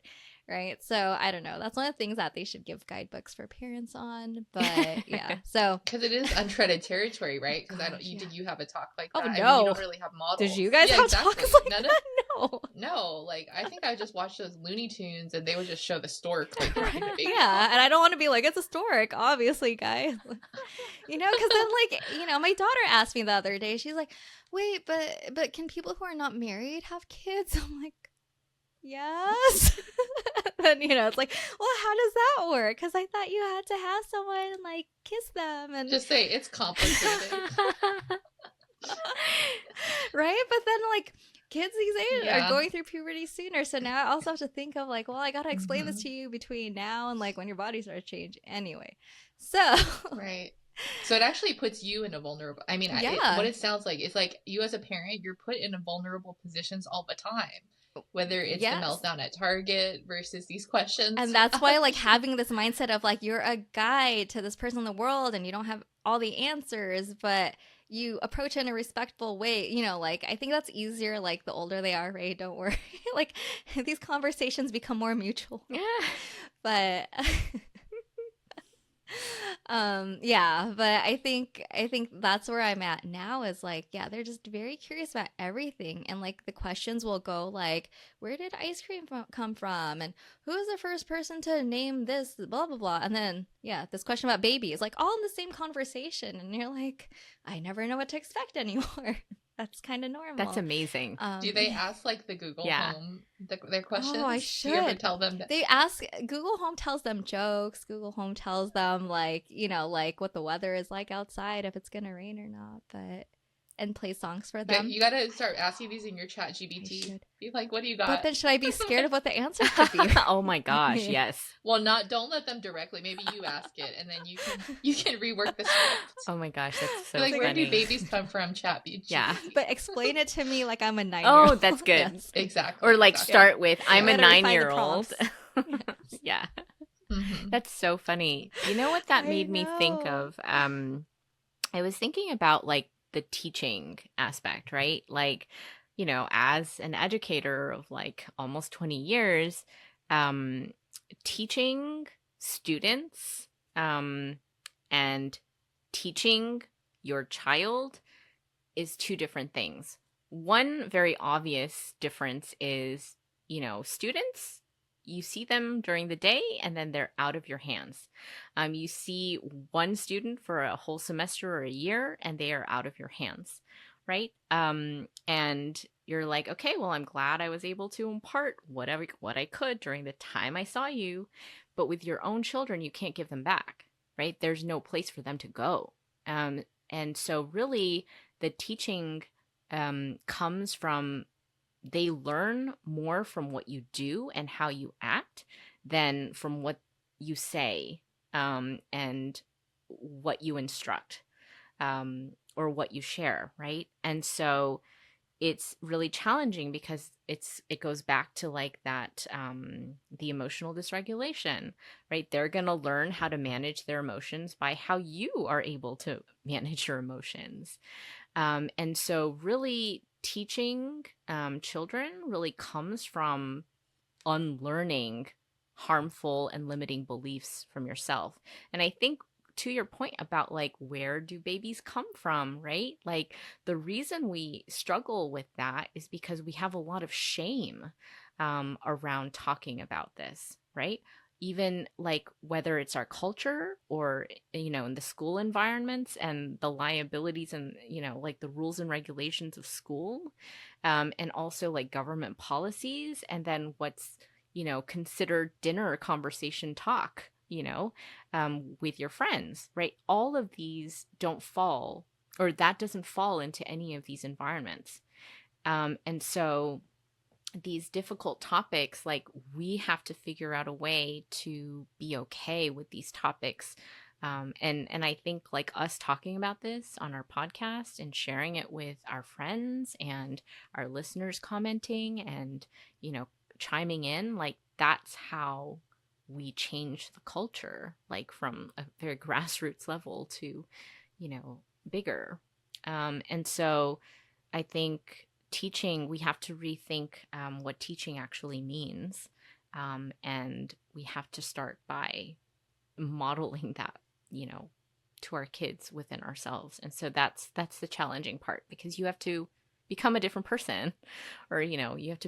right? So I don't know, that's one of the things that they should give guidebooks for parents on. But yeah, so because it is untreaded territory, right? Because gosh, did you have a talk like oh that? I mean, you no, don't really have models. did you guys Yeah, have exactly. talks like None of that? No. No, like I think I just watched those Looney Tunes and they would just show the stork like dropping the baby. Yeah, and I don't want to be like, it's a stork, obviously, guys. Because then like, my daughter asked me the other day, she's like, wait, but can people who are not married have kids? I'm like, yes. Then it's like, well, how does that work? Because I thought you had to have someone like kiss them and just say it's complicated. right? But then like, kids these days Yeah. are going through puberty sooner, so now I also have to think of like, well, I gotta explain this to you between now and like when your body starts to change anyway. So Right. So it actually puts you in a vulnerable, I mean, what it sounds like is like you as a parent, you're put in vulnerable positions all the time, whether it's the meltdown at Target versus these questions. And that's why like having this mindset of like, you're a guide to this person in the world and you don't have all the answers, but you approach it in a respectful way, like I think that's easier like the older they are, right? Don't worry. Like these conversations become more mutual. But but I think that's where I'm at now, is like, they're just very curious about everything, and like the questions will go like, where did ice cream come from, and who was the first person to name this, blah blah blah, and then this question about babies, like all in the same conversation, and you're like, I never know what to expect anymore. That's kind of normal. That's amazing. Do they ask like the Google Home their questions? Oh, I should. Do you ever tell them that? They ask, Google Home tells them jokes. Google Home tells them like, like what the weather is like outside, if it's going to rain or not, and play songs for them. You got to start asking these in your chat GBT. Be like, what do you got? But then should I be scared of what the answer could be? Oh my gosh, yes. Well, don't let them directly. Maybe you ask it and then you can rework the script. Oh my gosh, that's so like, funny. where do babies come from, chat GPT? Yeah. But explain it to me like I'm a 9-year-old. Oh, that's good. Yes. Exactly. Or like start with, I'm a Better refine the 9-year-old. prompts. Yeah. Mm-hmm. That's so funny. You know what that made me think of? I was thinking about like the teaching aspect, right? Like, as an educator of like almost 20 years, teaching students and teaching your child is two different things. One very obvious difference is, students, you see them during the day and then they're out of your hands. You see one student for a whole semester or a year and they are out of your hands, right? And you're like, okay, well, I'm glad I was able to impart what I could during the time I saw you. But with your own children, you can't give them back, right? There's no place for them to go. And so really the teaching comes from, they learn more from what you do and how you act than from what you say, and what you instruct, or what you share, right? And so it's really challenging because it goes back to like that, the emotional dysregulation, right? They're going to learn how to manage their emotions by how you are able to manage your emotions. And so really teaching children really comes from unlearning harmful and limiting beliefs from yourself. And I think, to your point about like, where do babies come from, right? Like, the reason we struggle with that is because we have a lot of shame around talking about this, right? Even like whether it's our culture or, in the school environments and the liabilities and, like the rules and regulations of school, and also like government policies, and then what's, considered dinner conversation talk, with your friends, right? All of these don't fall, or that doesn't fall into any of these environments. And so these difficult topics, like, we have to figure out a way to be okay with these topics. And I think like us talking about this on our podcast and sharing it with our friends and our listeners commenting and, chiming in, like, that's how we change the culture, like from a very grassroots level to, bigger. And so I think teaching, we have to rethink what teaching actually means. And we have to start by modeling that, to our kids within ourselves. And so that's the challenging part, because you have to become a different person, or, you have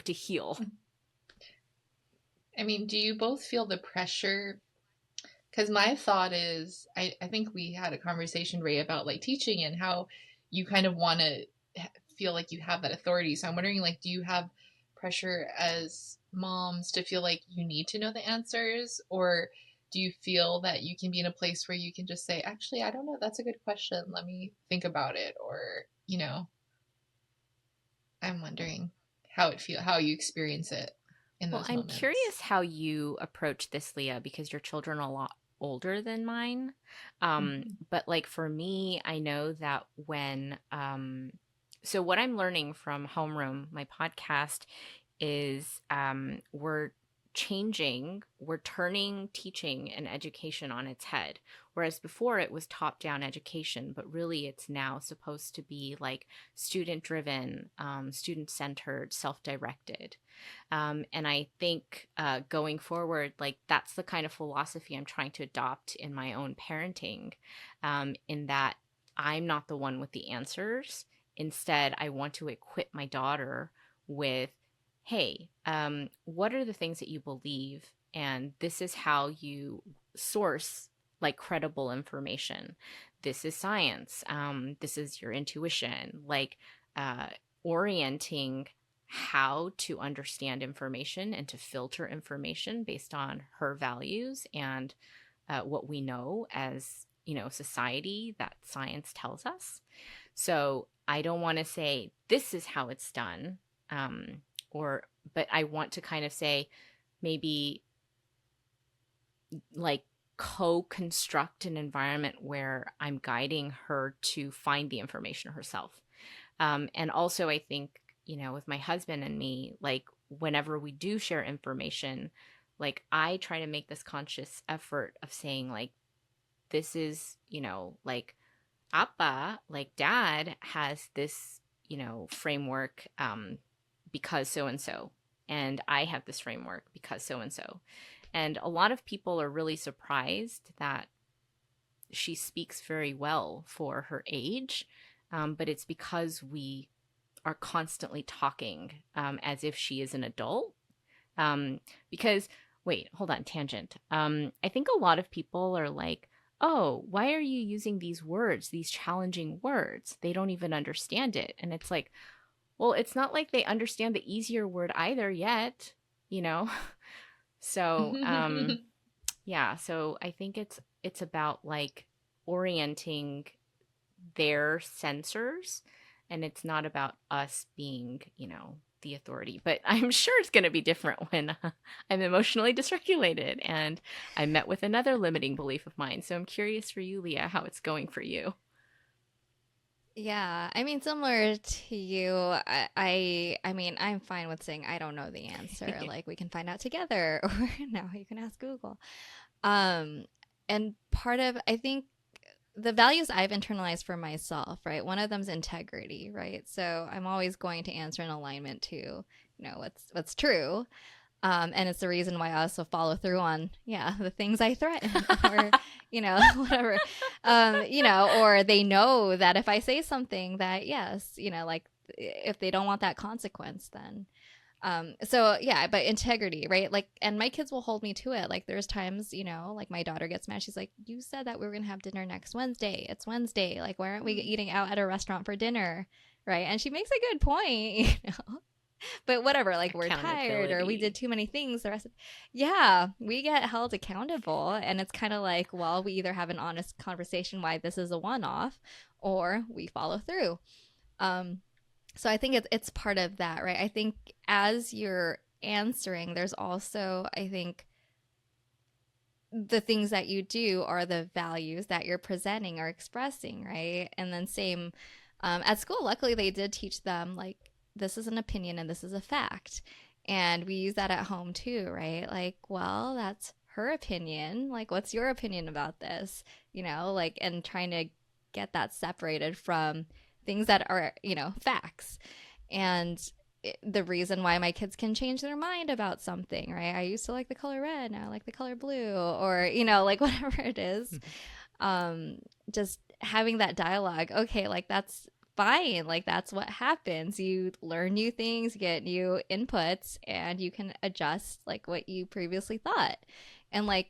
to heal. I mean, do you both feel the pressure? Because my thought is, I think we had a conversation, Ray, about like teaching and how you kind of want to feel like you have that authority. So I'm wondering, like, do you have pressure as moms to feel like you need to know the answers? Or do you feel that you can be in a place where you can just say, actually, I don't know, that's a good question. Let me think about it. Or, I'm wondering how you experience it in Well, those I'm moments. curious how you approach this, Leah, because your children are a lot older than mine. Mhm. But like for me, I know that so what I'm learning from Homeroom, my podcast, is we're turning teaching and education on its head. Whereas before it was top down education, but really it's now supposed to be like student driven, student centered, self directed. And I think going forward, like, that's the kind of philosophy I'm trying to adopt in my own parenting, in that I'm not the one with the answers. Instead, I want to equip my daughter with, hey, what are the things that you believe? And this is how you source like credible information. This is science. This is your intuition. Like, uh, orienting how to understand information and to filter information based on her values and what we know as, society, that science tells us. So I don't want to say this is how it's done, um, but I want to kind of say, maybe like co-construct an environment where I'm guiding her to find the information herself. And also, I think, with my husband and me, like, whenever we do share information, like, I try to make this conscious effort of saying, like, this is, like, Appa, like, dad has this, framework, because so and so. And I have this framework because so and so. And a lot of people are really surprised that she speaks very well for her age. But it's because we are constantly talking, as if she is an adult. Um, because, wait, hold on, tangent. I think a lot of people are like, oh, why are you using these words, these challenging words? They don't even understand it. And it's like, well, it's not like they understand the easier word either yet, you know? So, yeah, so I think it's about like orienting their sensors, and it's not about us being, the authority. But I'm sure it's going to be different when I'm emotionally dysregulated and I met with another limiting belief of mine. So I'm curious for you, Leah, how it's going for you. Yeah, I mean, similar to you, I mean, I'm fine with saying I don't know the answer. Like, we can find out together, or now you can ask Google. Um, and part of, I think, the values I've internalized for myself, right? One of them's integrity, right? So I'm always going to answer in alignment to, what's true. And it's the reason why I also follow through on, yeah, the things I threaten or, whatever. Or they know that if I say something that, yes, like if they don't want that consequence, then so yeah, but integrity, right? Like, and my kids will hold me to it. Like, there's times, like my daughter gets mad. She's like, "You said that we were gonna have dinner next Wednesday. It's Wednesday. Like, why aren't we eating out at a restaurant for dinner?" Right? And she makes a good point, But whatever, like we're tired or we did too many things. The rest of, yeah, we get held accountable, and it's kind of like, well, we either have an honest conversation why this is a one-off, or we follow through. Um, so I think it's part of that, right? I think as you're answering, there's also, I think, the things that you do are the values that you're presenting or expressing, right? And then same at school, luckily they did teach them like this is an opinion and this is a fact. And we use that at home too, right? Like, well, that's her opinion. Like, what's your opinion about this? Like, and trying to get that separated from things that are, facts. And the reason why my kids can change their mind about something, right? I used to like the color red, now I like the color blue, or, like whatever it is. Just having that dialogue. Okay, like that's fine. Like that's what happens. You learn new things, get new inputs, and you can adjust like what you previously thought. And like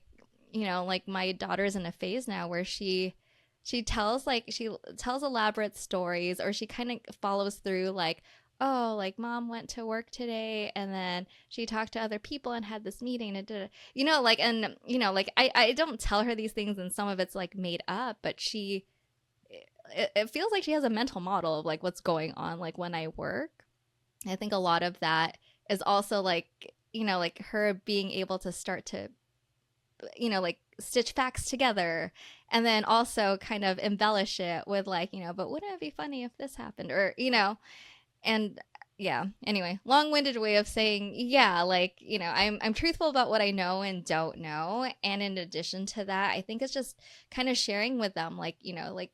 my daughter's in a phase now where she tells elaborate stories, or she kind of follows through like, oh, like mom went to work today and then she talked to other people and had this meeting and did like, and like I don't tell her these things, and some of it's like made up, but it feels like she has a mental model of like what's going on like when I work. I think a lot of that is also like, like her being able to start to like stitch facts together, and then also kind of embellish it with like, but wouldn't it be funny if this happened, or and yeah, anyway, long-winded way of saying, yeah, like, I'm truthful about what I know and don't know. And in addition to that, I think it's just kind of sharing with them like, like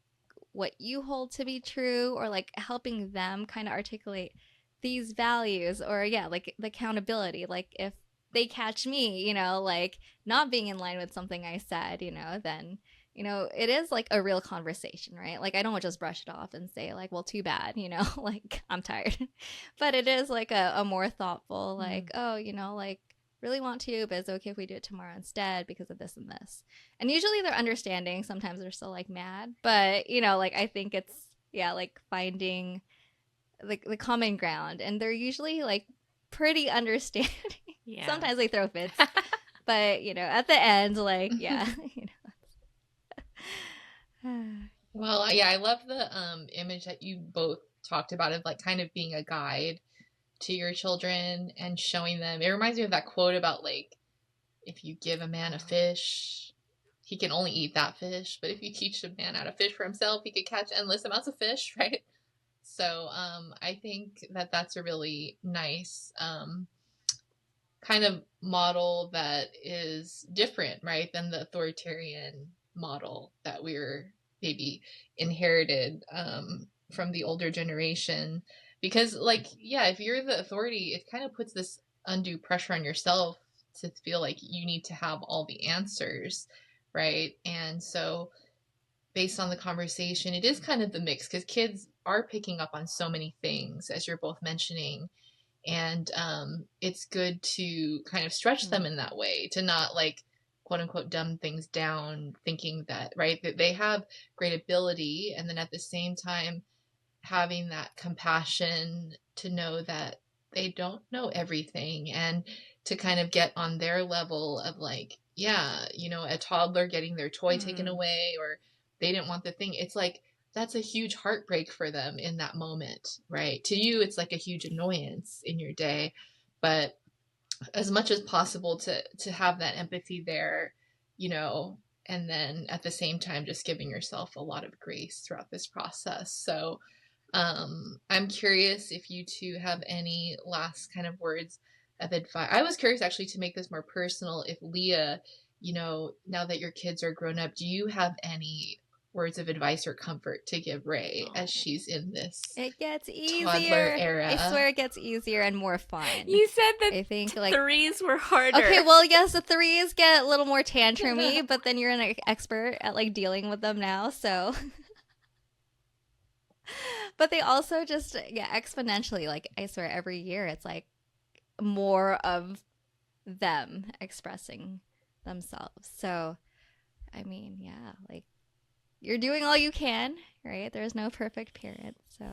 what you hold to be true, or like helping them kind of articulate these values, or yeah, like the accountability. Like if they catch me, like not being in line with something I said, then it is like a real conversation, right? Like I don't just brush it off and say like, well, too bad, like I'm tired. But it is like a more thoughtful, like, oh, like really want to, but it's okay if we do it tomorrow instead because of this and this. And usually they're understanding. Sometimes they're still like mad, but like I think it's, yeah, like finding like the common ground, and they're usually like pretty understanding. Yeah. Sometimes they throw fits, but at the end, like, yeah, Well, yeah, I love the image that you both talked about of like kind of being a guide to your children and showing them. It reminds me of that quote about like, if you give a man a fish, he can only eat that fish. But if you teach a man how to fish for himself, he could catch endless amounts of fish, right? So I think that that's a really nice kind of model that is different, right, than the authoritarian model that we're maybe inherited from the older generation. Because, like, yeah, if you're the authority, it kind of puts this undue pressure on yourself to feel like you need to have all the answers, right? And so, based on the conversation, it is kind of the mix because kids are picking up on so many things, as you're both mentioning, and it's good to kind of stretch them in that way, to not like quote unquote dumb things down, thinking that, right, that they have great ability, and then at the same time having that compassion to know that they don't know everything, and to kind of get on their level of like, yeah, a toddler getting their toy taken Mm. away, or they didn't want the thing. It's like that's a huge heartbreak for them in that moment, right? To you, it's like a huge annoyance in your day, but as much as possible to have that empathy there, you know, and then at the same time just giving yourself a lot of grace throughout this process. So I'm curious if you two have any last kind of words of advice. I was curious actually to make this more personal. If Leah, now that your kids are grown up, do you have any words of advice or comfort to give Ray as Oh. she's in this It gets toddler easier. I era? swear it gets easier and more fun. You said that I think like threes were harder. okay, well yes, the threes get a little more tantrumy, but then you're an expert at like dealing with them now, so but they also just get exponentially, like I swear every year it's like more of them expressing themselves. So I mean, yeah, like you're doing all you can, right? There's no perfect parent, so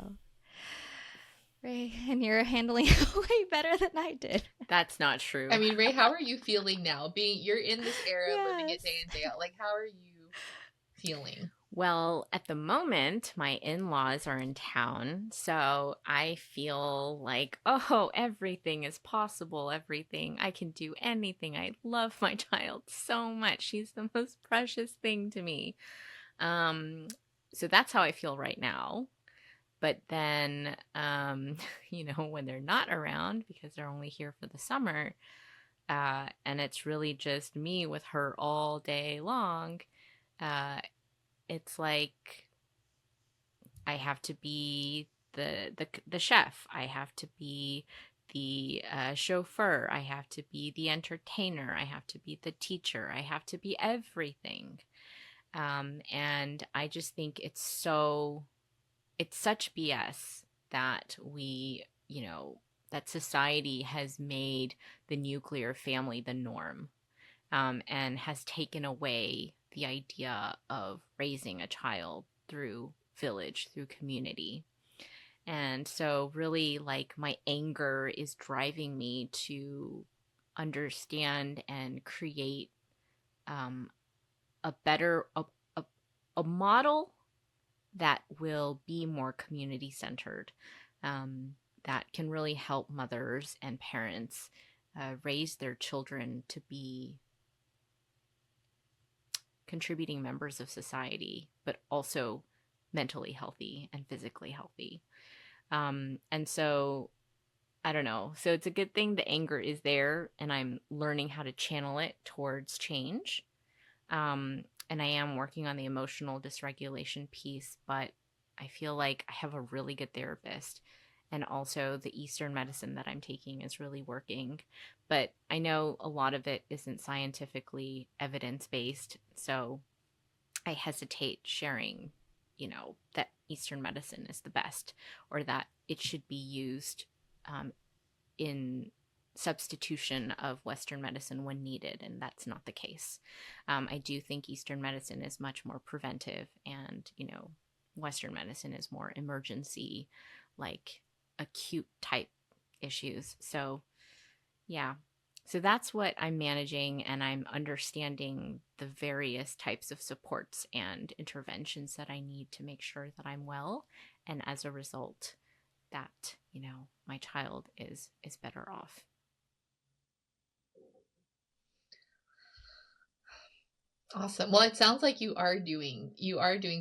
right, and you're handling it way better than I did. That's not true. I mean, Ray, how are you feeling now? You're in this era, living it Yes. day in, day out. Like, how are you feeling? Well, at the moment, my in laws are in town, so I feel like, oh, everything is possible. Everything. I can do anything. I love my child so much. She's the most precious thing to me. Um, so that's how I feel right now. But then, when they're not around because they're only here for the summer, and it's really just me with her all day long, uh, it's like I have to be the chef. I have to be the chauffeur. I have to be the entertainer. I have to be the teacher. I have to be everything. And I just think it's such BS that that society has made the nuclear family the norm, and has taken away the idea of raising a child through village, through community. And so, really, like, my anger is driving me to understand and create um, a better, a model that will be more community centered, that can really help mothers and parents raise their children to be contributing members of society, but also mentally healthy and physically healthy. And so, I don't know. So it's a good thing the anger is there, and I'm learning how to channel it towards change. And I am working on the emotional dysregulation piece, but I feel like I have a really good therapist. And also, the Eastern medicine that I'm taking is really working. But I know a lot of it isn't scientifically evidence based. So I hesitate sharing, that Eastern medicine is the best, or that it should be used in substitution of Western medicine when needed, and that's not the case. I do think Eastern medicine is much more preventive, and Western medicine is more emergency, like acute type issues. So yeah, so that's what I'm managing, and I'm understanding the various types of supports and interventions that I need to make sure that I'm well, and as a result, that my child is better off. Awesome. Well, it sounds like you are doing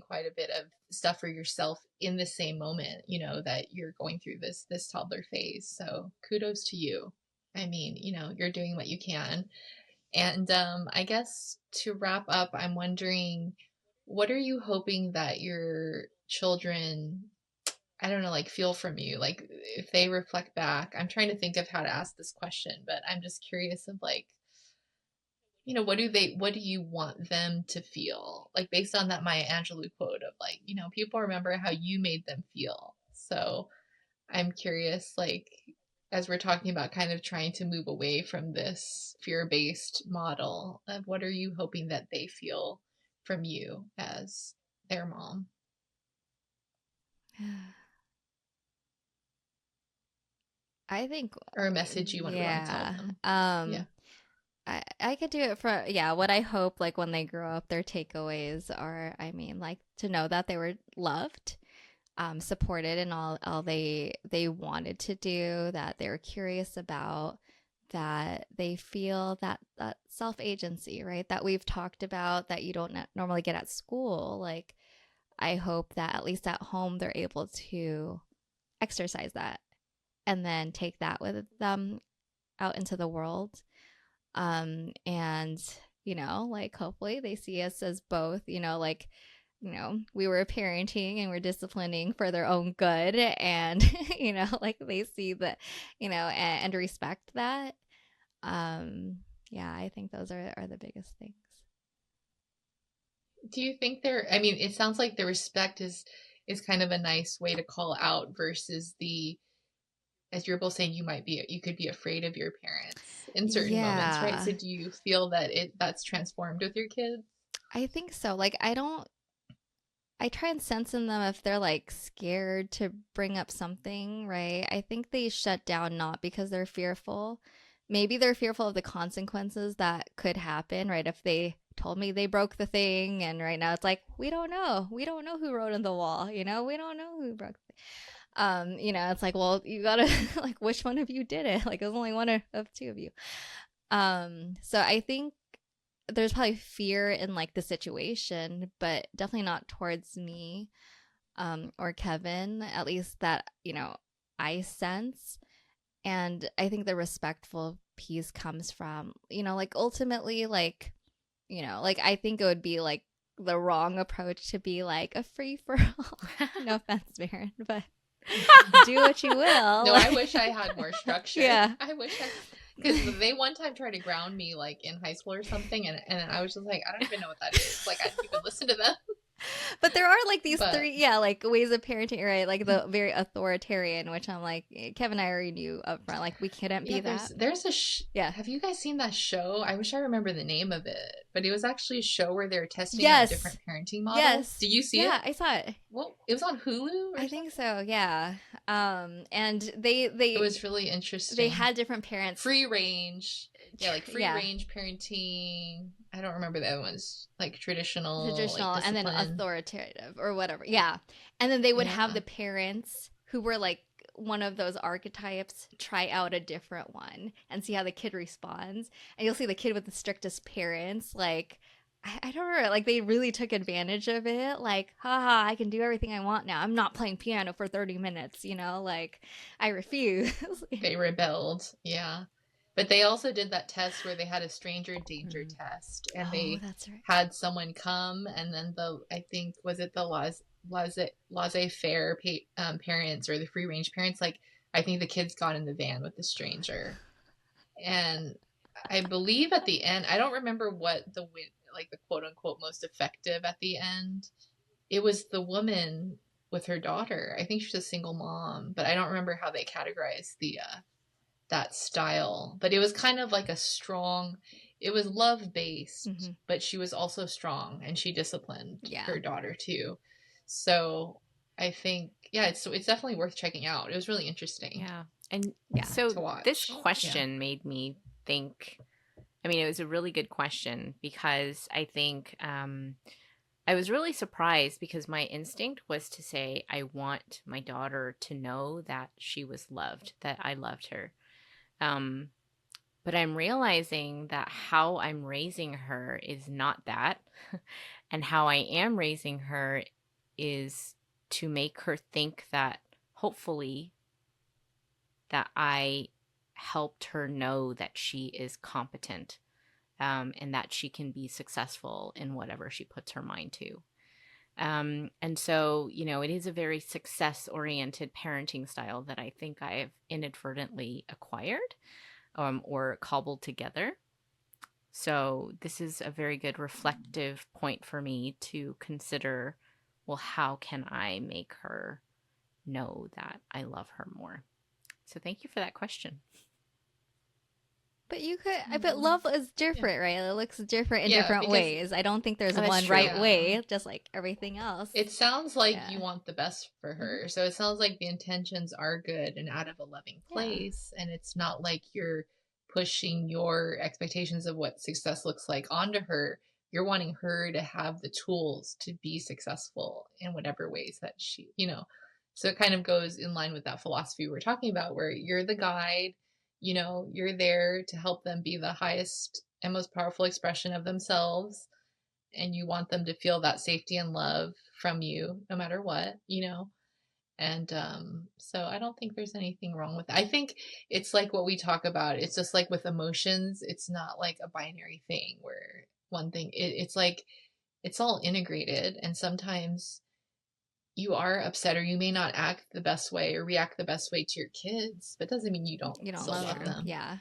quite a bit of stuff for yourself in the same moment, that you're going through this toddler phase. So kudos to you. I mean, you're doing what you can. And I guess to wrap up, I'm wondering, what are you hoping that your children, I don't know, like feel from you? Like if they reflect back, I'm trying to think of how to ask this question, but I'm just curious of like, what do you want them to feel? Like based on that Maya Angelou quote of like, people remember how you made them feel. So I'm curious, like, as we're talking about kind of trying to move away from this fear-based model, of what are you hoping that they feel from you as their mom, I think, or a message you would want to tell yeah. them? Yeah. I could do it for, yeah, what I hope, like, when they grow up, their takeaways are, I mean, like, to know that they were loved, supported in all they wanted to do, that they were curious about, that they feel that self agency, right? That we've talked about, that you don't normally get at school. Like, I hope that at least at home they're able to exercise that and then take that with them out into the world. And like, hopefully they see us as both, like, we were parenting and we're disciplining for their own good, and like, they see that, and respect that. Yeah, I think those are the biggest things. Do you think I mean, it sounds like the respect is kind of a nice way to call out versus the, as you're both saying, you could be afraid of your parents in certain moments, right? Yeah, So do you feel that that's transformed with your kids? I think so. Like, I try and sense in them if they're like scared to bring up something, right? I think they shut down not because they're fearful. Maybe they're fearful of the consequences that could happen, right? If they told me they broke the thing, and right now it's like, we don't know. We don't know who wrote on the wall, We don't know who broke it's like, well, you gotta like, which one of you did it? Like, there's only one of two of you. So I think there's probably fear in like the situation, but definitely not towards me, or Kevin, at least that, I sense. And I think the respectful piece comes from, like, ultimately, like, like, I think it would be like the wrong approach to be like a free for all. No offense, Maren, but do what you will. No, I wish I had more structure. Yeah. I wish I, because they one time tried to ground me like in high school or something, and I was just like, I don't even know what that is. Like, I didn't even listen to them. But there are like these But three, yeah, like ways of parenting, right? Like the very authoritarian, which I'm like, Kevin and I already knew up front, like, we couldn't yeah, be that. there's a Yeah. have you guys seen that show? I wish I remember the name of it, but it was actually a show where they were testing out Yes. different parenting models. Yes. Did you see it? Yeah, I saw it. Well, it was on Hulu or I something. think so. Yeah. And It was really they interesting. had different parents. Free range. Yeah, like free Yeah. range parenting. I don't remember the other ones. Like traditional, like Traditional, and then discipline. authoritative or whatever. Yeah. And then they would have Yeah. the parents who were like one of those archetypes try out a different one and see how the kid responds. And you'll see the kid with the strictest parents, like, I don't remember, like, they really took advantage of it. Like, haha, I can do everything I want now. I'm not playing piano for 30 minutes, like, I refuse. They rebelled. Yeah. But they also did that test where they had a stranger danger test, and Oh, they that's right. had someone come, and then I think, was it the laissez-faire parents or the free range parents? Like, I think the kids got in the van with the stranger. And I believe at the end, I don't remember what like the quote unquote most effective at the end. It was the woman with her daughter. I think she's a single mom, but I don't remember how they categorized the that style. But it was kind of like a strong, it was love based, Mm-hmm. but she was also strong and she disciplined Yeah. her daughter too. So I think, yeah, it's definitely worth checking out. It was really interesting. Yeah. And Yeah. so to watch. This question made me think, I mean, it was a really good question, because I think I was really surprised, because my instinct was to say, I want my daughter to know that she was loved, that I loved her. But I'm realizing that how I'm raising her is not that. And how I am raising her is to make her think that, hopefully, that I helped her know that she is competent, and that she can be successful in whatever she puts her mind to. And so, it is a very success-oriented parenting style that I think I have inadvertently acquired, or cobbled together. So this is a very good reflective point for me to consider, well, how can I make her know that I love her more? So thank you for that question. But you could, but love is different, right? It looks different in Yeah, different because ways. I don't think there's that's one true. right Yeah. way, just like everything else. it sounds like Yeah. you want the best for her. So it sounds like the intentions are good and out of a loving Yeah. place. And it's not like you're pushing your expectations of what success looks like onto her. You're wanting her to have the tools to be successful in whatever ways that she, So it kind of goes in line with that philosophy we're talking about, where you're the guide, you're there to help them be the highest and most powerful expression of themselves. And you want them to feel that safety and love from you no matter what. And so I don't think there's anything wrong with it. I think it's like what we talk about. It's just like with emotions, it's not like a binary thing where one thing, it's like it's all integrated. And sometimes you are upset or you may not act the best way or react the best way to your kids, but doesn't mean you don't still love love them. Yeah.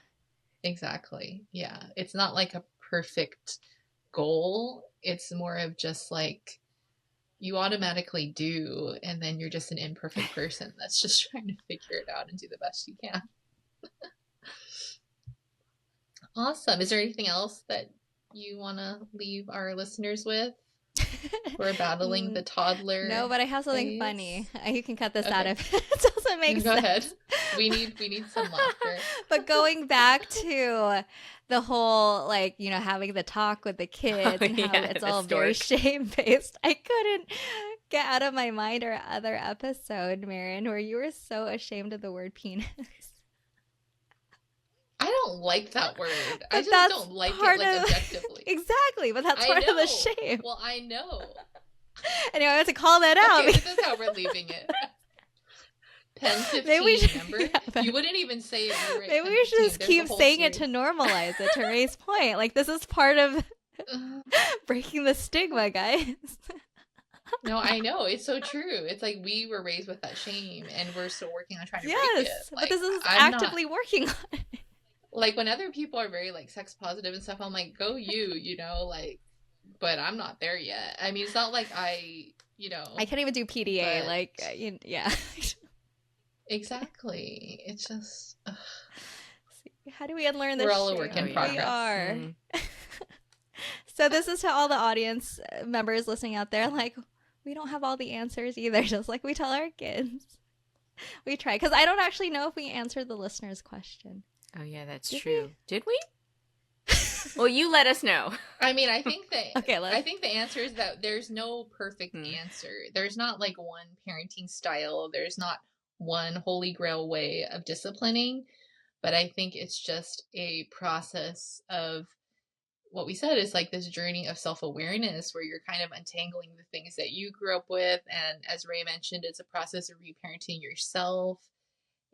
Exactly. Yeah. It's not like a perfect goal. It's more of just like you automatically do, and then you're just an imperfect person that's just trying to figure it out and do the best you can. Awesome. Is there anything else that you want to leave our listeners with? We're battling the toddler. No, but I have something phase. funny. You can cut this Okay. out if it doesn't make sense. Go ahead. We need some laughter. But going back to the whole, like, having the talk with the kids and how it's all very shame-based, I couldn't get out of my mind our other episode, Marin, where you were so ashamed of the word penis. I don't like that word. But I just don't like it, like, objectively. Exactly, but that's part of the shame. Well, I know. Anyway, I have to call that out. Okay, this is how we're leaving it. Pen 15, remember? Yeah, you wouldn't even say it. You were maybe we should just keep saying it to normalize it, to Ray's point. Like, this is part of breaking the stigma, guys. No, I know. It's so true. It's like we were raised with that shame, and we're still working on trying to break it. But this is I'm actively working on it. Like, when other people are very, like, sex positive and stuff, I'm like, go you, like, but I'm not there yet. I mean, it's not like I can't even do PDA, but... yeah. Exactly. It's just... How do we unlearn this? We're all a work in progress. We are. So this is to all the audience members listening out there, like, we don't have all the answers either, just like we tell our kids. We try, because I don't actually know if we answered the listener's question. Oh, yeah, that's true. Did we? Well, you let us know. I mean, I think that I think the answer is that there's no perfect answer. There's not like one parenting style. There's not one holy grail way of disciplining. But I think it's just a process of what we said is like this journey of self-awareness where you're kind of untangling the things that you grew up with. And as Ray mentioned, it's a process of reparenting yourself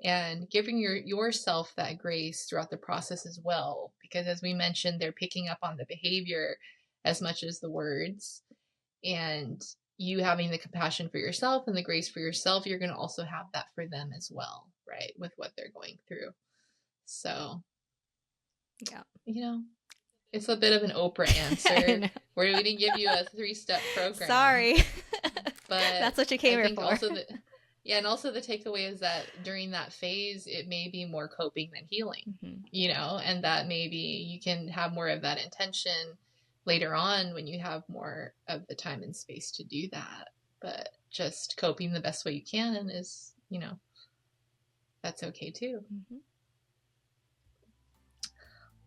and giving yourself that grace throughout the process as well. Because as we mentioned, they're picking up on the behavior as much as the words. And you having the compassion for yourself and the grace for yourself, you're going to also have that for them as well, right? With what they're going through. So, yeah. It's a bit of an Oprah answer where we didn't give you a 3-step program. Sorry. But that's what you came here for. And also the takeaway is that during that phase, it may be more coping than healing, and that maybe you can have more of that intention later on when you have more of the time and space to do that. But just coping the best way you can is, that's okay too.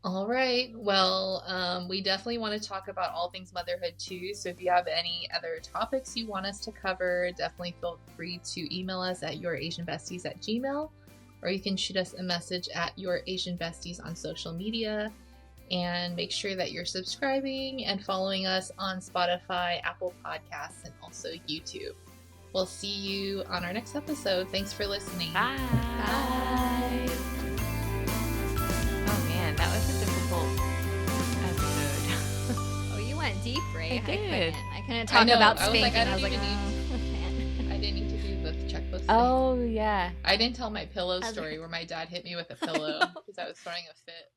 All right. Well, we definitely want to talk about all things motherhood too. So if you have any other topics you want us to cover, definitely feel free to email us at yourasianbesties@gmail.com, or you can shoot us a message at Your Asian Besties on social media. And make sure that you're subscribing and following us on Spotify, Apple Podcasts, and also YouTube. We'll see you on our next episode. Thanks for listening. Bye. Bye. Oh man, that was a difficult episode. Oh, you went deep, Ray. I did. I couldn't talk about spanking. I didn't need to do the checklist thing. Oh yeah. I didn't tell my pillow story where my dad hit me with a pillow because I was throwing a fit.